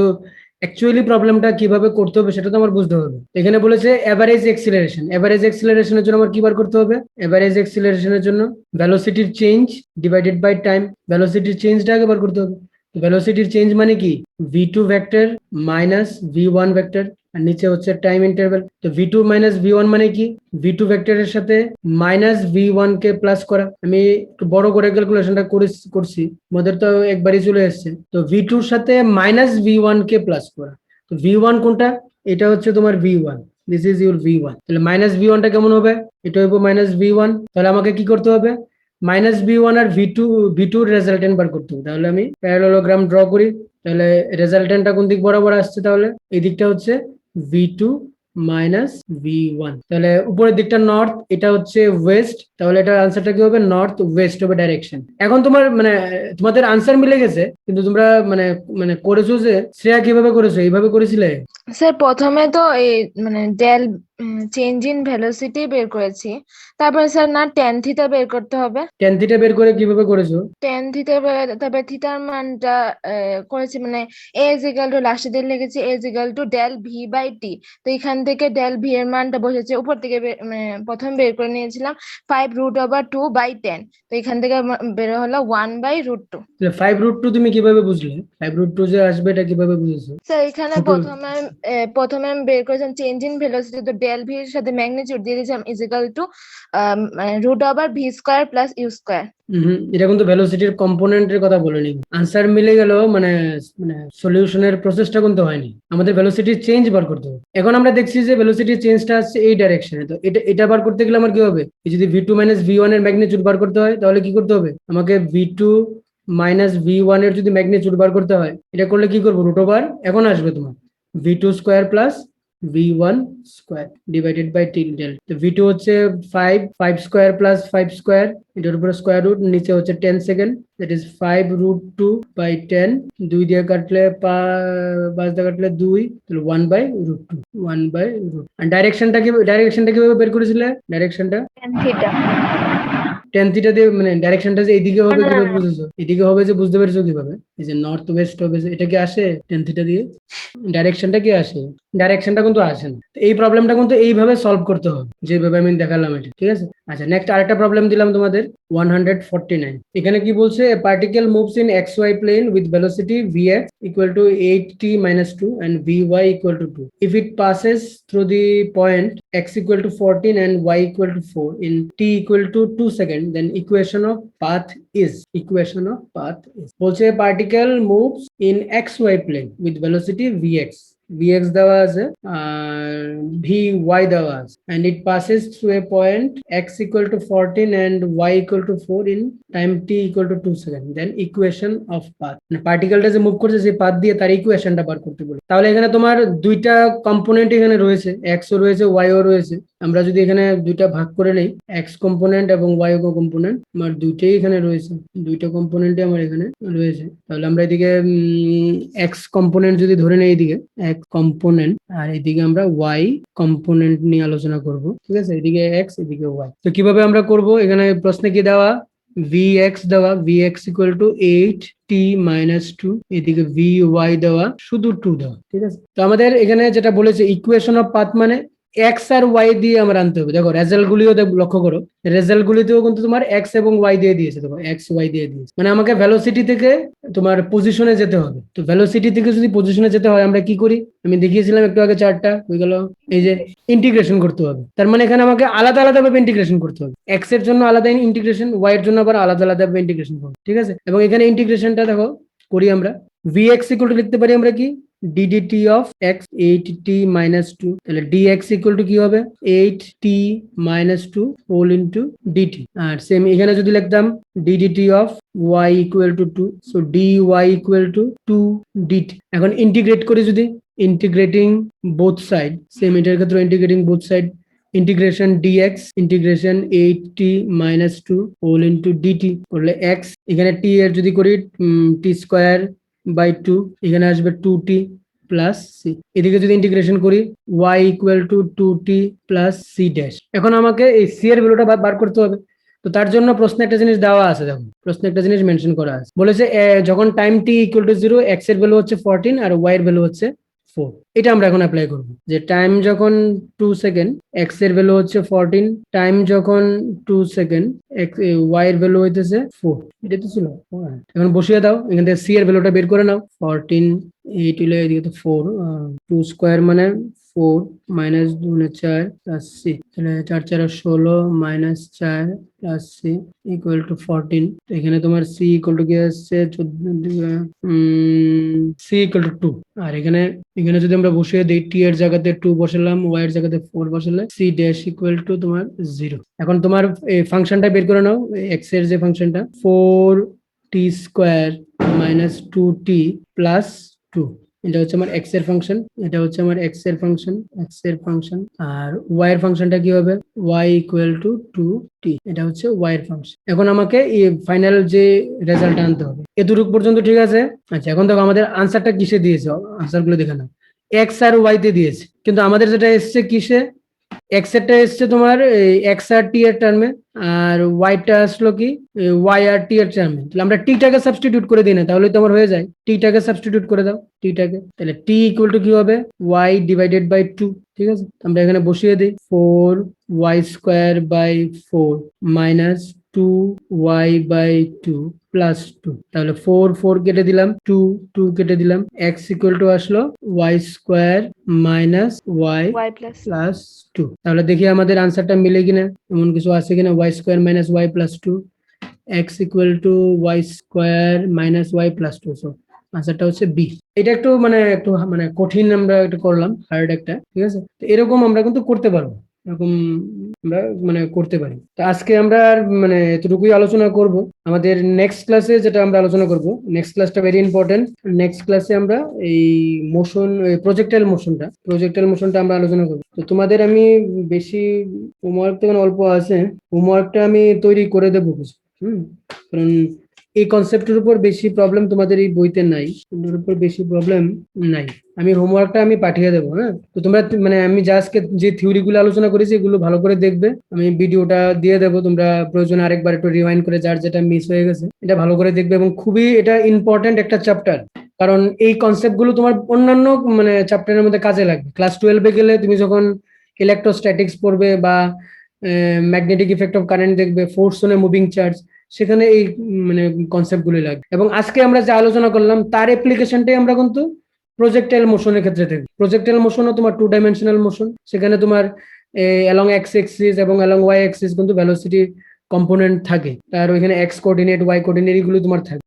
Speaker 1: অ্যাকচুয়ালি প্রবলেমটা কিভাবে করতে হবে সেটা তো আমার বুঝতে হবে। এখানে বলেছে এভারেজ এক্সিলারেশন। এভারেজ এক্সিলারেশনের জন্য আমার কি বার করতে হবে? এভারেজ এক্সিলারেশনের জন্য ভেলোসিটির চেঞ্জ ডিভাইডেড বাই টাইম, ভেলোসিটির চেঞ্জটা আগে বার করতে হবে। ভেলোসিটির চেঞ্জ মানে কি v2 vector minus v1 vector, আর নিচে হচ্ছে টাইম ইন্টারভ্যাল। তো v2 মাইনাস v1 মানে কি v2 ভেক্টরের সাথে মাইনাস v1 কে প্লাস করা। আমি একটু বড় করে ক্যালকুলেশনটা করছি, আমাদের তো একবারই চলে এসেছে। তো v2 এর সাথে মাইনাস v1 কে প্লাস করা। তো v1 কোনটা? এটা হচ্ছে তোমার v1, this is your v1। তাহলে মাইনাস v1 টা কেমন হবে? এটা হবে মাইনাস v1। তাহলে আমাকে কি করতে হবে? মাইনাস v1 আর v2 রেজাল্টেন্ট বার করতে হবে। তাহলে আমি প্যারালেলোগ্রাম ড্র করি, তাহলে রেজাল্টেন্টটা কোন দিক বরাবর আসছে? তাহলে এই দিকটা হচ্ছে v2 মাইনাস v1। তাহলে উপরের দিকটা নর্থ, এটা হচ্ছে ওয়েস্ট, তাহলে এটার আনসারটা কি হবে? নর্থ ওয়েস্ট হবে ডাইরেকশন। এখন তোমার মানে তোমাদের আনসার মিলে গেছে, কিন্তু তোমরা মানে করেছো যে শ্রেয়া কিভাবে করেছো? এইভাবে করেছিলে?
Speaker 2: স্যার প্রথমে তো এই মানে ডেল চেঞ্জ ইন ভেলোসিটি বের করেছি, তারপরে স্যার না টেন থিটা বের করতে হবে।
Speaker 1: টেন থিটা বের করে কিভাবে করেছো?
Speaker 2: টেন থিটা তারপরে থিটার মানটা করেছি, মানে এ ইজ ইকাল টু লাস্টে দিয়ে লিখেছি A is equal to del V by T. তো এখান থেকে ডেল ভি এর মানটা বসেছে উপর থেকে মানে প্রথম বের করে নিয়েছিলাম 5√2/10। তো এখান থেকে বের হলো 1/√2।
Speaker 1: 5√2 তুমি কিভাবে বুঝলে? 5√2 যে আসবে এটা কিভাবে বুঝেছো?
Speaker 2: স্যার এখানে
Speaker 1: ছোট।
Speaker 2: প্রথমে আমি বের করেছিলাম চেঞ্জ ইন ভেলোসিটি, তো ডেল ভি এর সাথে ম্যাগনিটিউড দিয়ে দিয়েছিলাম ইজ ইকাল টু √v²+u²।
Speaker 1: এটা কিন্তু ভেলোসিটির কম্পোনেন্টের কথা বলেনি, আনসার মিলে গেল, মানে মানে সলিউশনের প্রসেসটা কিন্তু হয়নি, আমাদের ভেলোসিটি চেঞ্জ বার করতে হবে। এখন আমরা দেখছি যে ভেলোসিটি চেঞ্জটা আসছে এই ডাইরেকশনে, তো এটা বার করতে গেলে আমার কি হবে? এই যদি v two minus v one এর ম্যাগনিটিউড বার করতে হয় তাহলে কি করতে হবে? আমাকে v two minus v one এর যদি ম্যাগনিটিউড বার করতে হয়, এটা করলে কি করবো? রুট ওভার, এখন আসবে তোমার v2² plus v1² divided by till. তো v2 হচ্ছে 5 প্লাস 5², এটার উপরে স্কোয়ার রুট, নিচে হচ্ছে 10 সেকেন্ড, দ্যাট ইজ 5√2/10। 2 দিয়ে কাটলে 5 দিয়ে কাটলে 2, তাহলে 1/√2, 1/√2। আর ডাইরেকশনটা কিভাবে বের করেছিলে? ডাইরেকশনটা
Speaker 2: টেন থিটা।
Speaker 1: টেন থিটা দিয়ে, মানে ডাইরেকশনটা যে এইদিকে হবে
Speaker 2: না,
Speaker 1: কিভাবে বুঝেছো? এদিকে হবে যে বুঝতে পেরেছো কিভাবে? এই যে নর্থ ওয়েস্ট হবে, এটা কি আসে টেন থিটা দিয়ে? ডাইরেকশনটা কি আসে? ডাইরেকশনটা কিন্তু আসে না। তো এই প্রবলেমটা কিন্তু এইভাবে সলভ করতে হবে যেভাবে আমি দেখালাম এটা, ঠিক আছে? আচ্ছা, নেক্সট আরেকটা প্রবলেম দিলাম তোমাদের 149। এখানে কি বলছে? Particle moves in x y plane with velocity vx equal to 8t-2 and vy equal to 2 if it passes through the point x equal to 14 and y equal to 4 in t equal to 2 seconds, then equation of path is বলছে particle moves in x y plane with velocity vx দেওয়া আছে আর vy দেওয়া আছে, and it passes through a point x equal to 14 and y equal to 4 in time t equal to 2 seconds, then equation of path, মানে পার্টিকেলটা যে move করছে সেই path দিয়ে তার ইকুয়েশনটা বার করতে বলে। তাহলে এখানে তোমার দুইটা কম্পোনেন্ট এখানে রয়েছে, এক্স ও রয়েছে ওয়াই ও রয়েছে। আমরা যদি এখানে দুইটা ভাগ করে নেই, এক্স কম্পোনেন্ট এবং ওয়াই কম্পোনেন্ট, আমার দুইটাই এখানে রয়েছে, দুইটা কম্পোনেন্টই আমার এখানে রয়েছে। তাহলে আমরা এদিকে এক্স কম্পোনেন্ট যদি ধরে নেই, এদিকে এক্স কম্পোনেন্ট আর এদিকে আমরা ওয়াই কম্পোনেন্ট নিয়ে আলোচনা করব, ঠিক আছে? এদিকে এক্স, এদিকে ওয়াই। তো কিভাবে আমরা করব? এখানে প্রশ্নে কি দেওয়া? vx দেওয়া, vx ইকুয়াল টু 8t-2, এদিকে vy দেওয়া, শুধু 2 দেওয়া, ঠিক আছে? তো আমাদের এখানে যেটা বলেছে ইকুয়েশন অফ পাথ, মানে এক্স আর ওয়াই দিয়ে আমার আনতে হবে। দেখো রেজাল্ট গুলিও লক্ষ্য করো, রেজাল্ট গুলিতেও কিন্তু তোমার এক্স এবং ওয়াই দিয়ে দিয়েছে, দেখো এক্স ওয়াই দিয়ে দিয়েছে, মানে আমাকে ভেলোসিটি থেকে তোমার পজিশনে যেতে হবে। তো ভেলোসিটি থেকে যদি পজিশনে যেতে হয় আমরা কি করি? আমি দেখিয়েছিলাম একটু আগে চার্টটা, হয়ে গেল এই যে ইন্টিগ্রেশন করতে হবে। তার মানে এখানে আমাকে আলাদা আলাদা ভাবে ইন্টিগ্রেশন করতে হবে, এক্স এর জন্য আলাদা ইন্টিগ্রেশন, ওয়াই এর জন্য আবার আলাদা আলাদা ভাবে ইন্টিগ্রেশন করবো, ঠিক আছে? এবং এখানে ইন্টিগ্রেশনটা দেখো করি আমরা, vx ইকুয়াল টু লিখতে পারি আমরা কি ddt of x 8t-2, তাহলে dx ইকুয়াল টু কি হবে? 8t-2 whole into dt। আর সেম এখানে যদি লিখতাম ddt of y equal to 2, so dy equal to 2 dt। এখন ইন্টিগ্রেট করে যদি, ইন্টিগ্রেটিং বোথ সাইড, সেম এটার ক্ষেত্রে integrating both side, integration dx integration 8t-2 whole into dt করলে x, এখানে t এর যদি করি t²/2, এখানে আসবে 2t প্লাস সি। এদিকে যদি ইন্টিগ্রেশন করি y equal to 2t plus c dash. এখন আমাকে এই সি এর ভ্যালুটা বার করতে হবে। তো তার জন্য প্রশ্নে একটা জিনিস দেওয়া আছে, দেখো প্রশ্নে একটা জিনিস মেনশন করা আছে, বলেছে যখন time t equal to 0 x এর ভ্যালু হচ্ছে 14 আর ওয়াই এর ভ্যালু হচ্ছে 4। এটা আমরা এখন অ্যাপ্লাই করব, যে টাইম যখন 2 সেকেন্ড এক্স এর ভ্যালু হচ্ছে 14, টাইম যখন 2 সেকেন্ড ওয়াই এর ভ্যালু হইতেছে 4। এটা তো ছিল, এখন বসিয়ে দাও, এখান থেকে সি এর ভ্যালুটা বের করে নাও। 14 8 হলে এদিকে তো 4, 2 স্কোয়ার মানে 4 মাইনাস 2 মানে 4 প্লাস সি, তাহলে 4 4 16 minus 4 plus c equal to 14। এখানে তোমার সি ইকুয়াল টু কি আসছে? C equal to 2। আর এখানে যদি আমরা বসিয়ে দিই, টি এর জায়গাতে 2 বসালাম, ওয়াই এর জায়গাতে 4 বসালে সি ড্যাশ ইকুয়াল টু তোমার 0। এখন তোমার এই ফাংশনটা বের করে নাও, এক্স এর যে ফাংশনটা 4t² মাইনাস 2t প্লাস 2, এটা হচ্ছে আমার এক্স এর ফাংশন, এটা হচ্ছে আমার এক্স এর ফাংশন। আর ওয়াই এর ফাংশনটা কি হবে? ওয়াই ইকুয়াল টু 2t, এটা হচ্ছে ওয়াই এর ফাংশন। এখন আমাকে এই ফাইনাল যে রেজাল্ট আনতে হবে। এতটুকু পর্যন্ত ঠিক আছে? আচ্ছা, এখন দেখো আমাদের আনসারটা কিসে দিয়েছে, আনসার গুলো দেখে নাও। এক্স আর ওয়াই তে দিয়েছে, কিন্তু আমাদের যেটা এসছে কিসে, এক্স এরটা এসছে তোমার এক্স আর টি এর টার্মে, আর ওয়াইটা আসলো কি ওয়াই আর টি এর টার্মে। তাহলে আমরা টিটাকে সাবস্টিটিউট করে দিই না, তাহলে তোমার হয়ে যায়, টিটাকে সাবস্টিটিউট করে দাও টিটাকে, তাহলে টি ইকুয়াল টু কি হবে ওয়াই ডিভাইডেড বাই 2। ঠিক আছে, আমরা এখানে বসিয়ে দিই 4y² by 4 minus 2y/2 plus 2, তাহলে 4 কেটে দিলাম, 2 কেটে দিলাম, এক্স ইকুয়াল টু আসলো y² minus y
Speaker 2: y plus
Speaker 1: plus 2। তাহলে দেখি আমাদের আনসারটা মিলে কিনা, এমন কিছু আছে কিনা, y² minus y plus 2, x equal to y² minus y plus 2। So আনসারটা হচ্ছে বি। এটা একটু কঠিন আমরা একটা করলাম, হার্ড একটা। ঠিক আছে, তো এরকম আমরা কিন্তু করতে পারবো, এরকম আমরা করতে পারি। তো আজকে আমরা আর এতটুকুই আলোচনা করব। আমাদের নেক্সট ক্লাসে যেটা আমরা আলোচনা করব, নেক্সট ক্লাসটা ভেরি ইম্পর্টেন্ট। নেক্সট ক্লাসে আমরা এই মোশন, প্রজেক্টাইল মোশনটা আমরা আলোচনা করব। তো তোমাদের আমি বেশি হোমওয়ার্ক তো অল্প আছে, হোমওয়ার্কটা আমি তৈরি করে দেবো কিছু। কারণ এই কনসেপ্টের উপর বেশি প্রবলেম তোমাদের এই বইতে নাই, এর উপর বেশি প্রবলেম নাই। আমি হোমওয়ার্কটা আমি পাঠিয়ে দেবো। হ্যাঁ, তো তোমরা আমি আজকে যে থিওরি গুলো আলোচনা করেছি এগুলো ভালো করে দেখবে, আমি ভিডিওটা দিয়ে দেবো, তোমরা প্রয়োজনে আরেকবার একটু রিওয়াইন্ড করে যার যেটা মিস হয়ে গেছে এটা ভালো করে দেখবে। এবং খুবই এটা ইম্পর্টেন্ট একটা চ্যাপ্টার, কারণ এই কনসেপ্ট গুলো তোমার অন্যান্য চ্যাপ্টারের মধ্যে কাজে লাগবে। ক্লাস 12-এ গেলে তুমি যখন ইলেকট্রোস্ট্যাটিক্স পড়বে বা ম্যাগনেটিক ইফেক্ট অফ কারেন্ট দেখবে, force on a moving charge, সেখানে এই কনসেপ্ট গুলো লাগবে। এবং আজকে আমরা যে আলোচনা করলাম তার অ্যাপ্লিকেশনটাই আমরা কিন্তু প্রজেক্টাইল মোশনের ক্ষেত্রে দেখব। প্রজেক্টাইল মোশনও তোমার 2 ডাইমেনশনাল মোশন, সেখানে তোমার অ্যালং এক্স এক্সিস এবং অ্যালং ওয়াই এক্সিস কিন্তু ভেলোসিটি কম্পোনেন্ট থাকে, তার ওইখানে এক্স কোঅর্ডিনেট ওয়াই কোঅর্ডিনেট এগুলো তোমার থাকে।